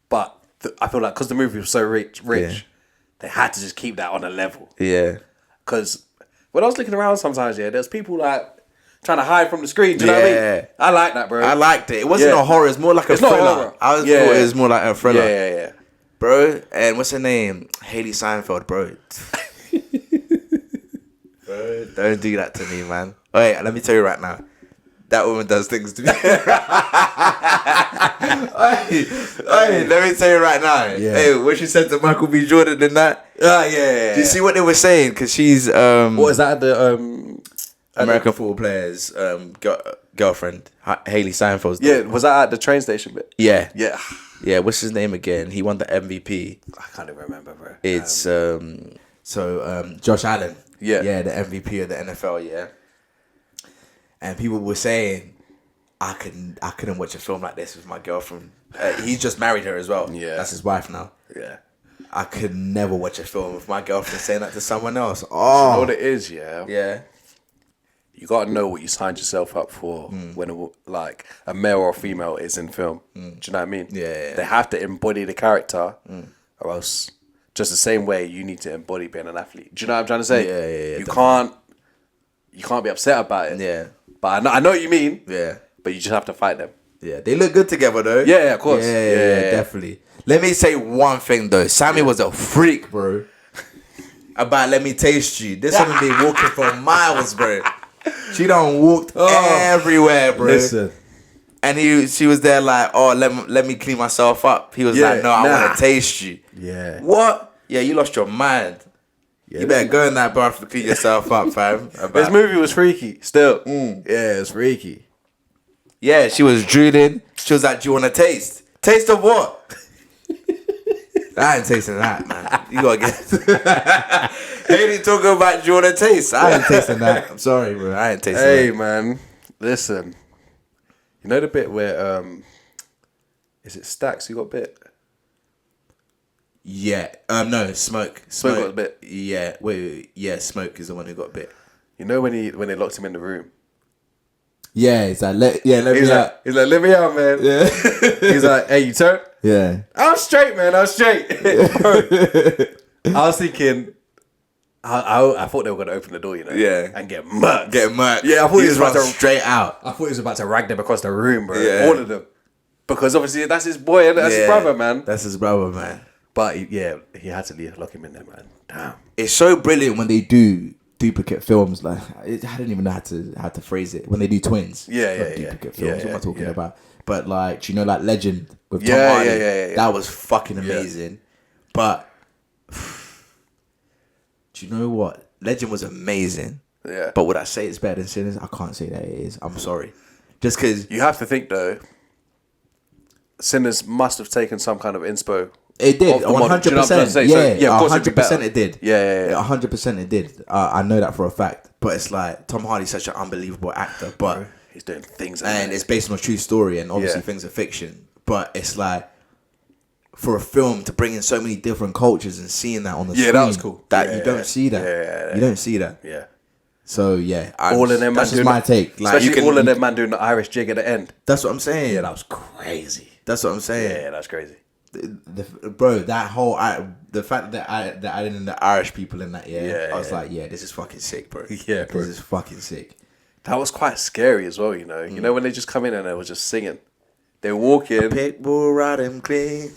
But I feel like because the movie was so rich, they had to just keep that on a level. Yeah. Because when I was looking around sometimes, there's people like trying to hide from the screen. Do you know what I mean? I like that, bro. I liked it. It wasn't a horror. It's more like a thriller. Not horror. I thought it was more like a thriller. Yeah. Bro, and what's her name? Haley Seinfeld, bro. Bro, don't do that to me, man. Wait, let me tell you right now. That woman does things to me. Hey, let me tell you right now. Yeah. Hey, what she said to Michael B. Jordan in that? Yeah. Do you see what they were saying? Because she's What is that? The American football player's girlfriend, Haley Seinfeld's yeah. daughter. Was that at the train station bit? Yeah. Yeah. Yeah, what's his name again? He won the MVP. I can't even remember, bro. It's Josh Allen. Yeah. Yeah, the MVP of the NFL, yeah. And people were saying, I couldn't watch a film like this with my girlfriend. He's just married her as well. Yeah. That's his wife now. Yeah. I could never watch a film with my girlfriend saying that to someone else. You know Oh. what it is, yeah? Yeah. You gotta know what you signed yourself up for when a male or a female is in film. Do you know what I mean? Yeah. They have to embody the character, or else just the same way you need to embody being an athlete. Do you know what I'm trying to say? Yeah. You can't be upset about it. Yeah. But I know what you mean. Yeah. But you just have to fight them. Yeah. They look good together though. Yeah, of course. Yeah, definitely. Let me say one thing though. Sammy was a freak, bro. About let me taste you. This woman been walking for miles, bro. She done walked everywhere, bro. Listen. And she was there like, oh, let me clean myself up. He was like, no, I want to taste you. Yeah. What? Yeah, you lost your mind. Yeah, You better go in that bath to clean yourself up, fam. This movie was freaky. Still. Yeah, it's freaky. Yeah, she was drooling. She was like, do you want to taste? Taste of what? I ain't tasting that, man. You gotta get. Haley talking about do you want to taste? I ain't tasting that. I'm sorry, bro. I ain't tasting that. Hey, man. Listen. You know the bit where is it Stacks who got bit? Yeah. No, Smoke. Smoke got bit. Yeah. Wait. Yeah, Smoke is the one who got bit. You know when they locked him in the room? Yeah, it's like let me out. He's like, let me out, man. Yeah. He's like, hey, you turn? Yeah. I'm straight, man. I'm straight. Bro, I was thinking, I thought they were going to open the door, you know? Yeah. And get murked. Yeah, I thought he was about run to straight out. I thought he was about to rag them across the room, bro. Yeah. All of them. Because obviously that's his boy and that's his brother, man. That's his brother, man. But he had to lock him in there, man. Damn. It's so brilliant when they do duplicate films. Like I didn't even know how to phrase it. When they do twins. Duplicate films. What am I talking about? But like, do you know, like Legend with Tom Hardy? Yeah. That was fucking amazing. But do you know what? Legend was amazing. Yeah. But would I say it's better than Sinners? I can't say that it is. I'm sorry. Just because You have to think though, Sinners must have taken some kind of inspo. it did, 100%. Yeah, of course 100% it did. Yeah. 100% it did. I know that for a fact. But it's like Tom Hardy's such an unbelievable actor, but He's doing things, and it's based on a true story, and obviously things are fiction. But it's like for a film to bring in so many different cultures and seeing that on the screen, that was cool. You don't see that. You don't see that. Yeah. So yeah, All of them. That's just my take. Like especially all of them man doing the Irish jig at the end. That's what I'm saying. Yeah, that was crazy. That's what I'm saying. Yeah, that's crazy. Bro, that whole the fact that I added in the Irish people in that, I was like, this is fucking sick, bro. Yeah, bro. This is fucking sick. That was quite scary as well, you know. You know when they just come in and they were just singing. They walk in. Pitbull ride him clean.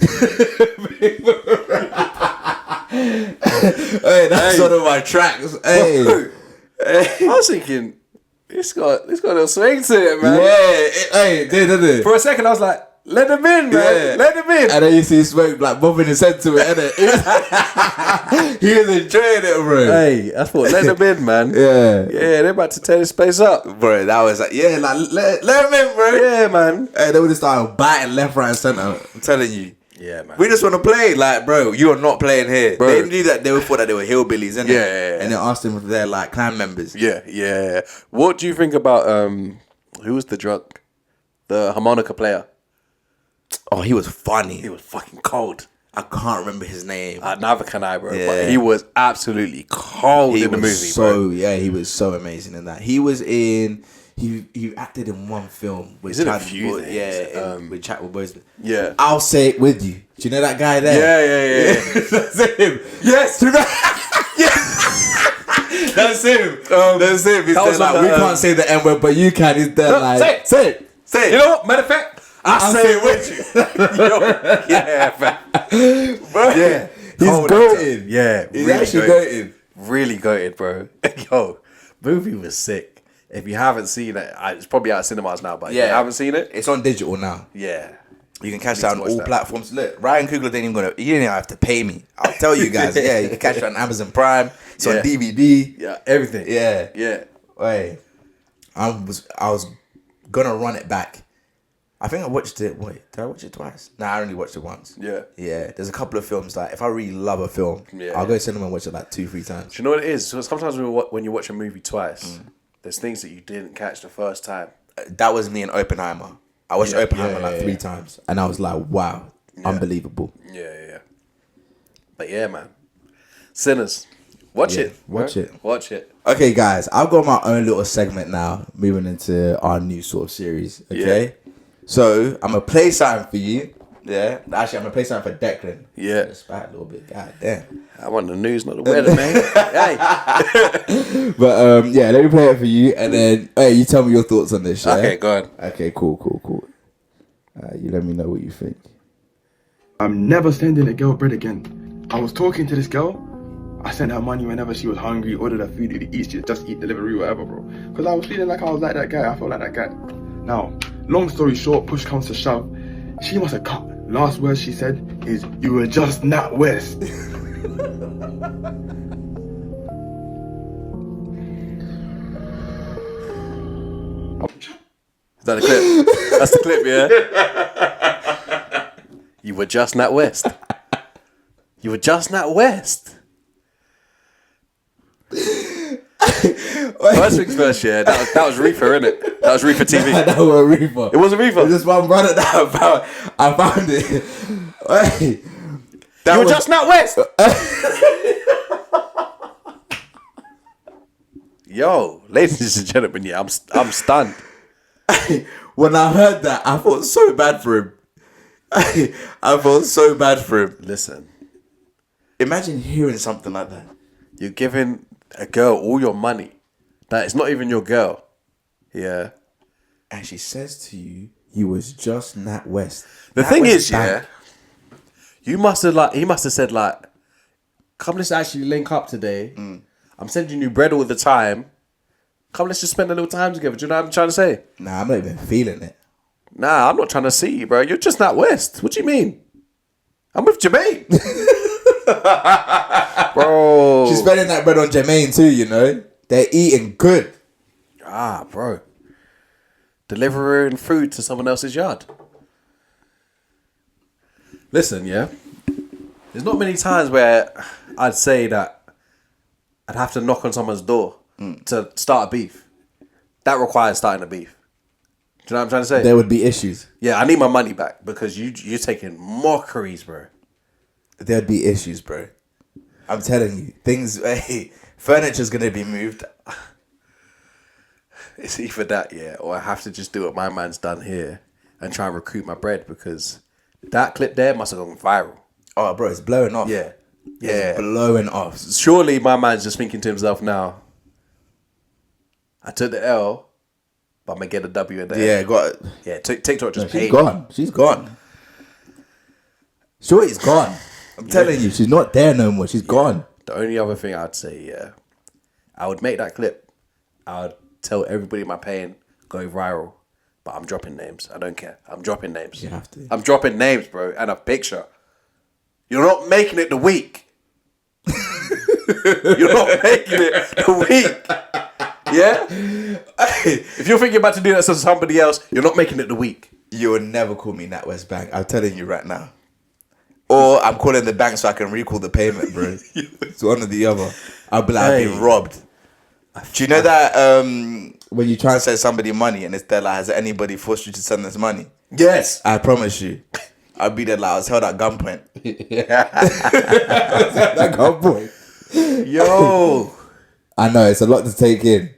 Hey, that's one of my tracks. Hey. I was thinking, it's got a little swing to it, man. Yeah, did it? For a second, I was like, let them in, man. Yeah. Let them in. And then you see Smoke like bobbing his head to it, innit? He was enjoying it, bro. Hey, I thought, let them in, man. Yeah, they're about to tear this place up. bro. That was like, let him in, bro. Yeah, man. Hey, they would have started biting left, right, and center. I'm telling you. Yeah, man. We just want to play, like, bro. You are not playing here. Bro. They knew that they thought that they were hillbillies, innit? Yeah. And they asked them if they're like clan members. Yeah. What do you think about who was the drunk? The harmonica player. Oh, he was funny. He was fucking cold. I can't remember his name. Neither can I, bro. Yeah. But he was absolutely cold in the movie, bro. He was so amazing in that. He was in. He acted in one film with He's in a Chad few Bo- things. with Chadwick Boseman. Yeah. I'll say it with you. Do you know that guy there? Yeah. That's him. Yes. Do you know- That's him. That's him. He's that there was like, on we the, can't say the N word, but you can. He's there like, say it. Say it. You know what? Matter of fact, I'll say it with you. Yo, yeah, man. Bro. Yeah. He's Cold goated. Yeah. He's really actually goated. goated. Really goated, bro. Yo, movie was sick. If you haven't seen it, it's probably out of cinemas now. But if you haven't seen it, it's on digital now. Yeah, you can catch that on all platforms. Look, Ryan Coogler didn't even you didn't even have to pay me. I'll tell you guys. Yeah, you can catch it on Amazon Prime. It's on DVD. Yeah, everything. Yeah. Wait, I was gonna run it back. I think I watched it. Wait, did I watch it twice? Nah, I only watched it once. Yeah. There's a couple of films like if I really love a film, I'll go to cinema and watch it like 2-3 times. Do you know what it is? So sometimes when you watch a movie twice, there's things that you didn't catch the first time. That was me and Oppenheimer. I watched Oppenheimer like 3 times, and I was like, wow, unbelievable. Yeah. But yeah, man, Sinners. Watch it. Watch it. Okay, guys, I've got my own little segment now, moving into our new sort of series. Okay. Yeah. So I'm gonna play something for you. Yeah. Actually, I'm gonna play something for Declan. Yeah. Just back a little bit. God damn. I want the news, not the weather, man. Hey. But let me play it for you, and then you tell me your thoughts on this. Yeah? Okay, go on. Okay, cool. You let me know what you think. I'm never sending a girl bread again. I was talking to this girl. I sent her money whenever she was hungry, ordered her food to eat, she'd just eat delivery, whatever, bro. Because I was feeling like I was like that guy. I felt like that guy. Now, long story short, push comes to shove. She must have cut. Last words she said is, "You were just Nat West." Is that the clip? That's the clip, yeah? You were just Nat West. You were just Nat West. First things first, yeah. That was Reefer, innit? That was Reefer TV. That was Reefer. It wasn't Reefer. This one brother that I found it. Wait, you were just Nat West. Yo, ladies and gentlemen, yeah, I'm stunned. When I heard that, I felt so bad for him. I felt so bad for him. Listen, imagine hearing something like that. You're giving a girl all your money that is not even your girl. Yeah. And she says to you, "You was just Nat West." The thing is, yeah, he must have said like, "Come, let's actually link up today. I'm sending you bread all the time. Come, let's just spend a little time together." Do you know what I'm trying to say? Nah, I'm not even feeling it. Nah, I'm not trying to see you, bro. You're just Nat West. What do you mean? I'm with Jermaine. Bro. She's spending that bread on Jermaine too, you know? They're eating good. Ah, bro. Delivering food to someone else's yard. Listen, yeah. There's not many times where I'd say that I'd have to knock on someone's door to start a beef. That requires starting a beef. Do you know what I'm trying to say? There would be issues. Yeah, I need my money back because you're taking mockeries, bro. There'd be issues, bro. I'm telling you. Things, furniture's going to be moved. It's either that, yeah, or I have to just do what my man's done here and try and recruit my bread because that clip there must have gone viral. Oh, bro, it's blowing off. Yeah. It's blowing off. Surely my man's just thinking to himself now, I took the L, but I'm going to get a W in there. Yeah, got it. Yeah, TikTok just paid. She's gone. Shorty's gone. I'm telling you, she's not there no more. She's gone. The only other thing I'd say, yeah, I would make that clip. I would tell everybody my pain, go viral. But I'm dropping names. I don't care. I'm dropping names. You have to. I'm dropping names, bro, and a picture. You're not making it the week. You're not making it the week. Yeah? If you're thinking about to do that to somebody else, you're not making it the week. You will never call me Nat West Bank. I'm telling you right now. Or I'm calling the bank so I can recall the payment, bro. It's one or the other. I'll be like, I've been robbed. Do you know that when you try and send somebody money and it's there like, has anybody forced you to send this money? Yes. I promise you. I'll be there like I was held at gunpoint. At gunpoint. Yo. I know, it's a lot to take in.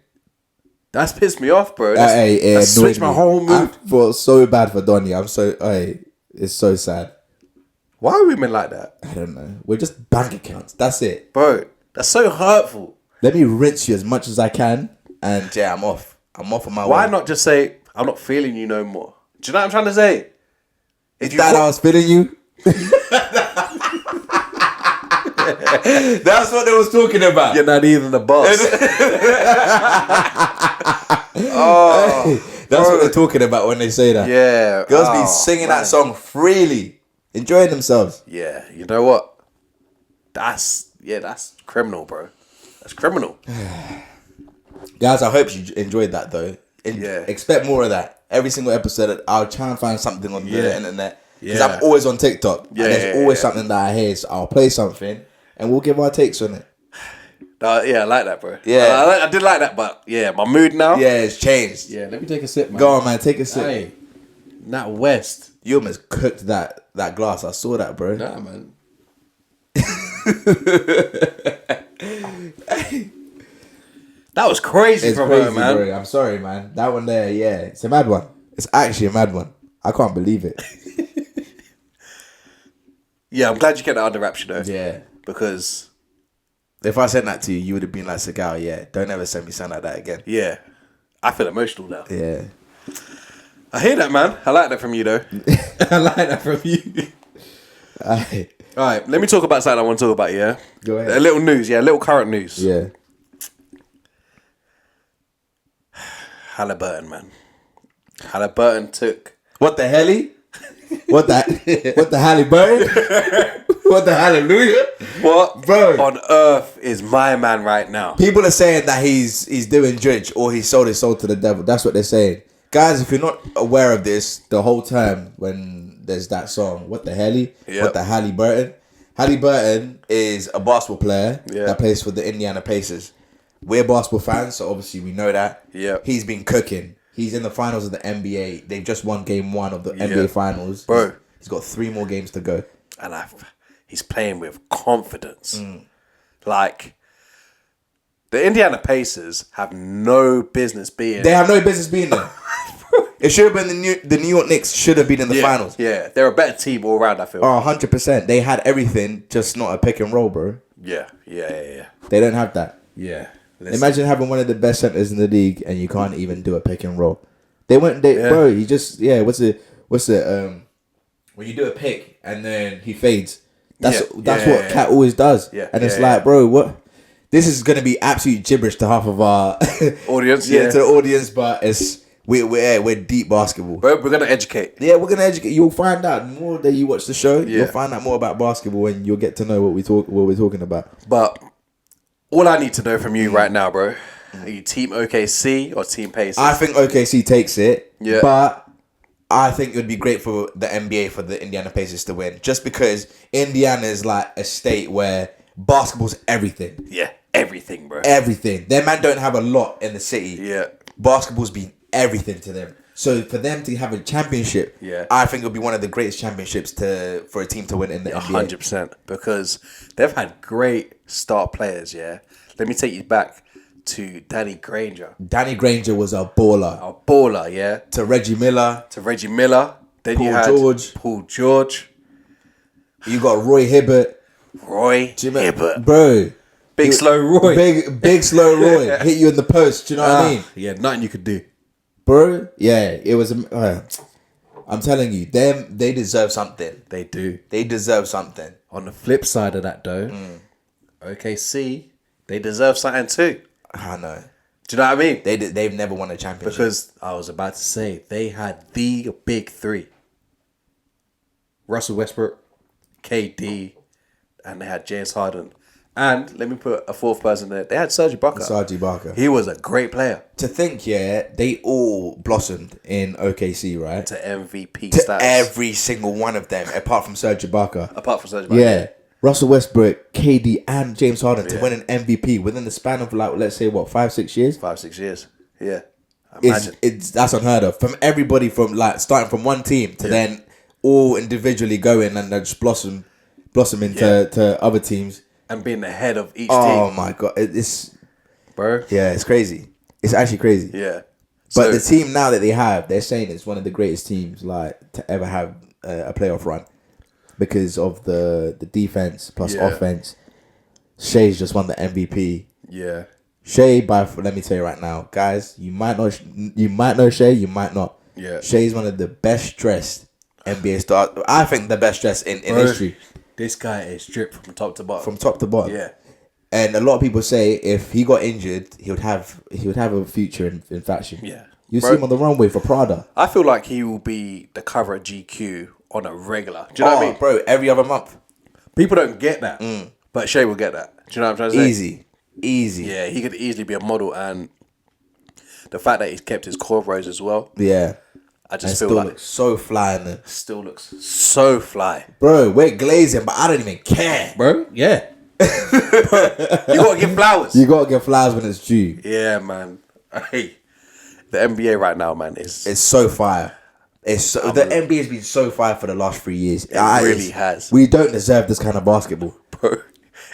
That's pissed me off, bro. That's switched my whole mood. I feel so bad for Donnie. It's so sad. Why are women like that? I don't know. We're just bank accounts. That's it. Bro, that's so hurtful. Let me rinse you as much as I can. And yeah, I'm off. I'm off on my way. Why not just say, I'm not feeling you no more? Do you know what I'm trying to say? Is that I was feeling you? That's what they was talking about. You're not even the boss. That's what they're talking about when they say that. Yeah. Girls be singing that song freely, enjoying themselves. Yeah, you know what? That's criminal, bro. That's criminal. Guys, I hope you enjoyed that though. Expect more of that. Every single episode, I'll try and find something on the internet. Because I'm always on TikTok. And there's always something that I hear. So I'll play something and we'll give our takes on it. I like that, bro. Yeah. I did like that, but my mood now. Yeah, it's changed. Yeah, let me take a sip, man. Go on, man. Take a sip. Hey, Nat West. You almost cooked that glass. I saw that, bro. Nah, man. That was crazy It's from crazy, her, man. bro. I'm sorry, man. That one there, it's a mad one. It's actually a mad one. I can't believe it. Yeah, I'm glad you kept that under wraps, you know. Yeah. Because if I sent that to you, you would have been like, Seagull, don't ever send me something like that again. Yeah. I feel emotional now. Yeah. I hear that, man. I like that from you, though. I like that from you. All right, let me talk about something I want to talk about, yeah? Go ahead. A little news, a little current news. Yeah. Halliburton, man. Halliburton took... What the helly? What the Halliburton? What the hallelujah? What Bro. on earth is my man right now? People are saying that he's doing dredge or he sold his soul to the devil. That's what they're saying. Guys, if you're not aware of this, the whole time when there's that song, What the Helly? Yep. What the Halliburton? Halliburton is a basketball player Yeah. that plays for the Indiana Pacers. We're basketball fans, so obviously we know that. Yep. He's been cooking. He's in the finals of the NBA. They've just won game 1 of the NBA finals. Bro. He's got 3 more games to go. And he's playing with confidence. Like, the Indiana Pacers have no business being... They have no business being there. It should have been the New York Knicks should have been in the finals. Yeah, they're a better team all around, I feel. Oh, 100%. They had everything, just not a pick and roll, bro. Yeah. They don't have that. Yeah. Imagine having one of the best centers in the league and you can't even do a pick and roll. Bro, he just, what's it, when you do a pick and then he fades. That's what Cat always does. Yeah. And it's like, bro, what? This is going to be absolute gibberish to half of our audience. to the audience, but we're deep basketball. Bro, we're going to educate. Yeah, we're going to educate. You'll find out more that you watch the show. Yeah. You'll find out more about basketball and you'll get to know what we're talking about. But all I need to know from you right now, bro, are you team OKC or team Pacers? I think OKC takes it. Yeah. But I think it would be great for the NBA for the Indiana Pacers to win. Just because Indiana is like a state where basketball's everything. Yeah, everything, bro. Everything. Their man don't have a lot in the city. Yeah. Basketball's been everything to them. So for them to have a championship, I think it would be one of the greatest championships for a team to win in the NBA. 100%. Because they've had great star players, yeah. Let me take you back to Danny Granger. Danny Granger was a baller. A baller, yeah. To Reggie Miller. Then you had Paul George. You got Roy Hibbert. Hibbert. Bro. Big slow Roy. Big slow Roy. Hit you in the post, do you know what I mean? Yeah, nothing you could do. Bro, it was... I'm telling you, they deserve something. They do. They deserve something. On the flip side of that, though, OKC, they deserve something too. I know. Do you know what I mean? They've never won a championship. Because I was about to say, they had the big 3. Russell Westbrook, KD, and they had James Harden. And let me put a 4th person there. They had Serge Ibaka. He was a great player. To think, they all blossomed in OKC, right? To MVP to status. Every single one of them, apart from Serge Ibaka. Yeah. Russell Westbrook, KD, and James Harden to win an MVP within the span of let's say 5-6 years. 5-6 years. Yeah. Imagine. That's unheard of. From everybody from starting from one team to then all individually going and then just blossom into to other teams. And being the head of each team. Oh my God. It's... Bro. Yeah, it's crazy. It's actually crazy. Yeah. But the team now that they have, they're saying it's one of the greatest teams to ever have a playoff run because of the defense plus offense. Shea's just won the MVP. Yeah. Shea, let me tell you right now, guys, you might know Shea, you might not. Yeah. Shea's one of the best dressed NBA stars. I think the best dressed in history. This guy is stripped from top to bottom. From top to bottom. Yeah. And a lot of people say if he got injured, he would have a future in fashion. Yeah. You see him on the runway for Prada. I feel like he will be the cover of GQ on a regular. Do you know what I mean? Bro, every other month. People don't get that. But Shay will get that. Do you know what I'm trying to say? Easy. Yeah, he could easily be a model, and the fact that he's kept his cornrows as well. Yeah. I just feel feel like like looks so fly in there. still looks so fly. Bro, we're glazing, but I don't even care. Bro, yeah. You gotta give flowers. You gotta get flowers when it's due. Yeah, man. Hey, the NBA right now, man, It's so fire. The NBA has been so fire for the last 3 years. It really has. We don't deserve this kind of basketball. bro.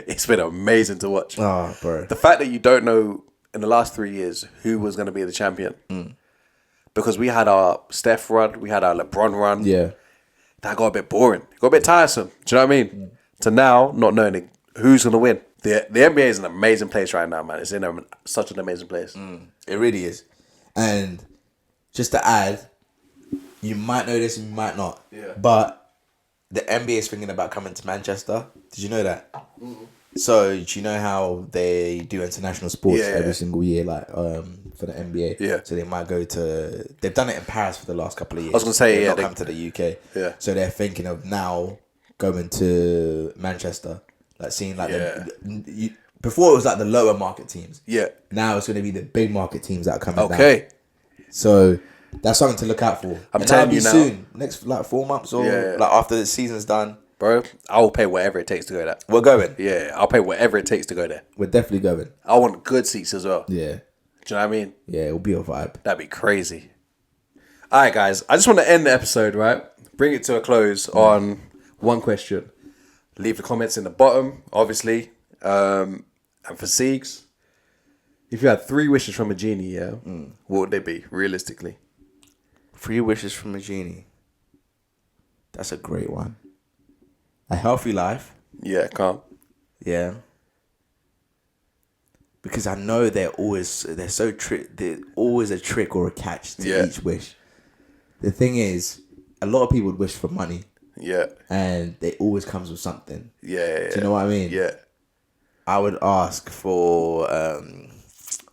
It's been amazing to watch. Oh, bro. The fact that you don't know in the last 3 years who was going to be the champion. Because we had our Steph run, we had our LeBron run. Yeah. That got a bit boring. It got a bit tiresome. Do you know what I mean? To now, not knowing who's going to win. The NBA is an amazing place right now, man. It's in such an amazing place. It really is. And just to add, you might know this and you might not. Yeah. But the NBA is thinking about coming to Manchester. Did you know that? So do you know how they do international sports every single year, like for the NBA? Yeah. So they might go to. They've done it in Paris for the last couple of years. I was gonna say, they've yeah, not come to the UK. Yeah. So they're thinking of now going to Manchester, like seeing like before it was like the lower market teams. Yeah. Now it's going to be the big market teams that are coming down. Okay. So that's something to look out for. I'm telling you now. Soon, next like 4 months or like after the season's done. Bro, I will pay whatever it takes to go there. We're going. Yeah, I'll pay whatever it takes to go there. We're definitely going. I want good seats as well. Yeah. Do you know what I mean? Yeah, it'll be a vibe. That'd be crazy. All right, guys. I just want to end the episode, right? Bring it to a close on one question. Leave the comments in the bottom, obviously. And for Siegs, if you had 3 wishes from a genie, what would they be, realistically? 3 wishes from a genie. That's a great one. A healthy life. Yeah, calm. Yeah. Because I know they're always a trick or a catch to each wish. The thing is, a lot of people would wish for money. Yeah. And it always comes with something. Yeah. Do you know what I mean? Yeah. I would ask for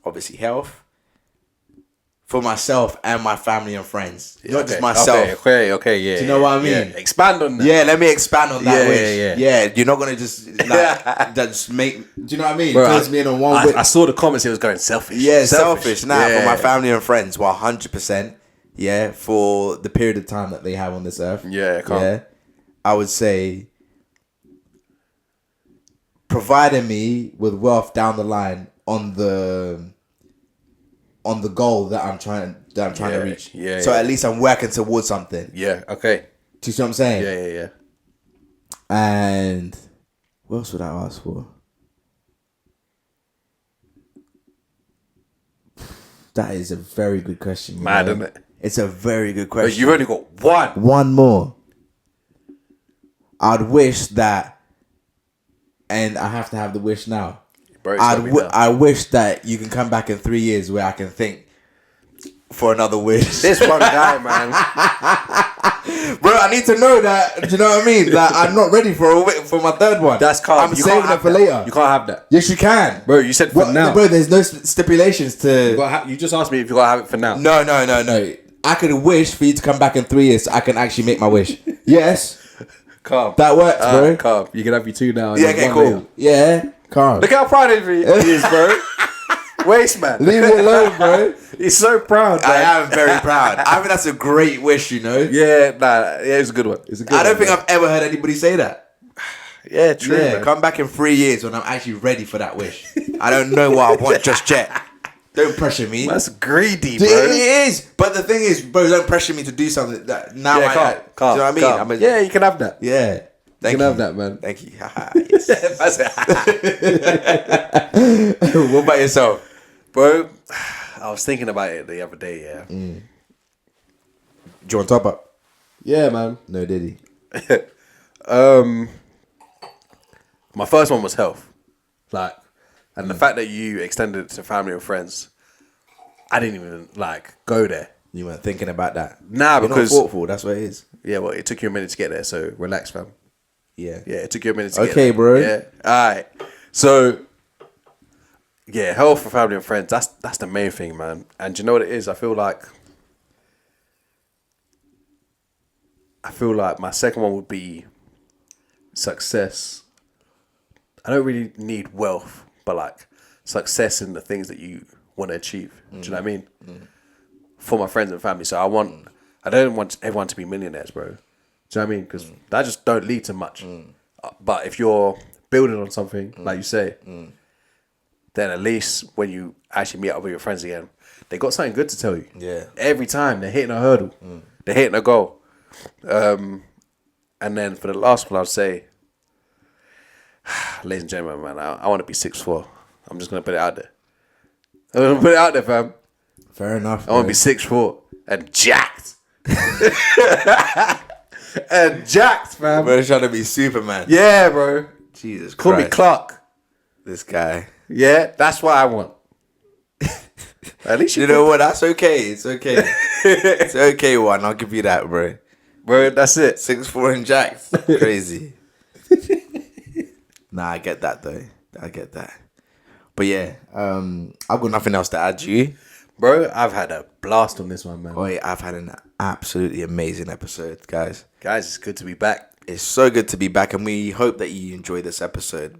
obviously health. For myself and my family and friends. Not just myself. Okay, yeah. Do you know what I mean? Yeah. Expand on that. Yeah, let me expand on that wish. Yeah. You're not gonna just like just make. Do you know what I mean? Bro, Close me in on one wish. I saw the comments. It was going selfish. Yeah, selfish. For my family and friends, 100%. Yeah, for the period of time that they have on this earth. Yeah, calm. Yeah, I would say providing me with wealth down the line on the goal that I'm trying to reach. Yeah. So at least I'm working towards something. Yeah. Okay. Do you see what I'm saying? Yeah. And what else would I ask for? That is a very good question. Mad, isn't it? It's a very good But question. you've only got one. One more. I'd wish that, and I have to have the wish now. Bro, I wish that you can come back in 3 years where I can think for another wish. This one guy, man. Bro, I need to know that. Do you know what I mean? Like, I'm not ready for my third one. That's calm. I'm saving it for later. You can't have that. Yes, you can. Bro, you said for now. Bro, there's no stipulations to... You just asked me if you gotta have it for now. No. I could wish for you to come back in 3 years so I can actually make my wish. Yes. Calm. That works, bro. Calm. You can have your 2 now. Yeah, okay, cool. Later. Yeah, calm. Look how proud of he is, bro. Waste man. Leave me alone, bro. He's so proud, man. I am very proud. I think that's a great wish, you know? Yeah, it's a good one. I don't think I've ever heard anybody say that. Yeah, true. Yeah, come back in 3 years when I'm actually ready for that wish. I don't know what I want just yet. Don't pressure me. That's greedy, bro. It is. But the thing is, bro, don't pressure me to do something that now calm, do you know what I mean? Yeah, you can have that. Yeah. You can have that, man. Thank you. Yes. What about yourself? Bro, I was thinking about it the other day, yeah. Do you want to top up? Yeah, man. No, Diddy. My first one was health. And the fact that you extended it to family and friends, I didn't even go there. You weren't thinking about that. Nah, You're because not thoughtful. That's what it is. Yeah, well, it took you a minute to get there, so relax, fam. Yeah. Yeah, it took you a minute to get there. Okay, bro. Yeah. All right. So Yeah, health for family and friends. That's the main thing, man. And do you know what it is? I feel like my second one would be success. I don't really need wealth, but like success in the things that you want to achieve. Do you know what I mean? For my friends and family. So I don't want everyone to be millionaires, bro. Do you know what I mean? Because that just don't lead to much. But if you're building on something, like you say, then at least when you actually meet up with your friends again, they got something good to tell you. Yeah. Every time they're hitting a hurdle, they're hitting a goal. And then for the last one, I'd say, ladies and gentlemen, man, I want to be 6'4". I'm just gonna put it out there. I'm gonna put it out there, fam. Fair enough. I want to be 6'4" and jacked. And jacked, fam. Bro, trying to be Superman. Yeah, bro. Jesus Christ. Call me Clark. This guy. Yeah, that's what I want. At least you know what? That's okay. It's okay. It's okay, one. I'll give you that, bro. Bro, that's it. 6'4" and jacked. Crazy. Nah, I get that though. I get that. But yeah, I've got nothing else to add to you. Bro, I've had a blast on this one, man. Oh, yeah, I've had an absolutely amazing episode, guys. Guys, it's good to be back. It's so good to be back, and we hope that you enjoy this episode.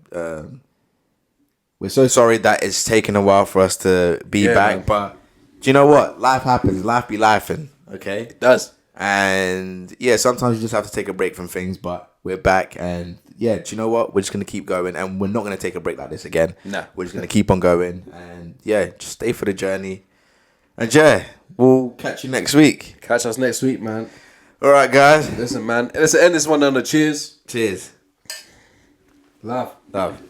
We're so sorry that it's taken a while for us to be back, man. But do you know what? Life happens. Life be lifing, okay? It does. And yeah, sometimes you just have to take a break from things, but we're back, and yeah, do you know what? We're just going to keep going, and we're not going to take a break like this again. No. We're just going to keep on going, and yeah, just stay for the journey. And yeah, we'll catch you next week. Catch us next week, man. All right, guys. Listen, man. Let's end this one on a cheers. Cheers. Love. Love.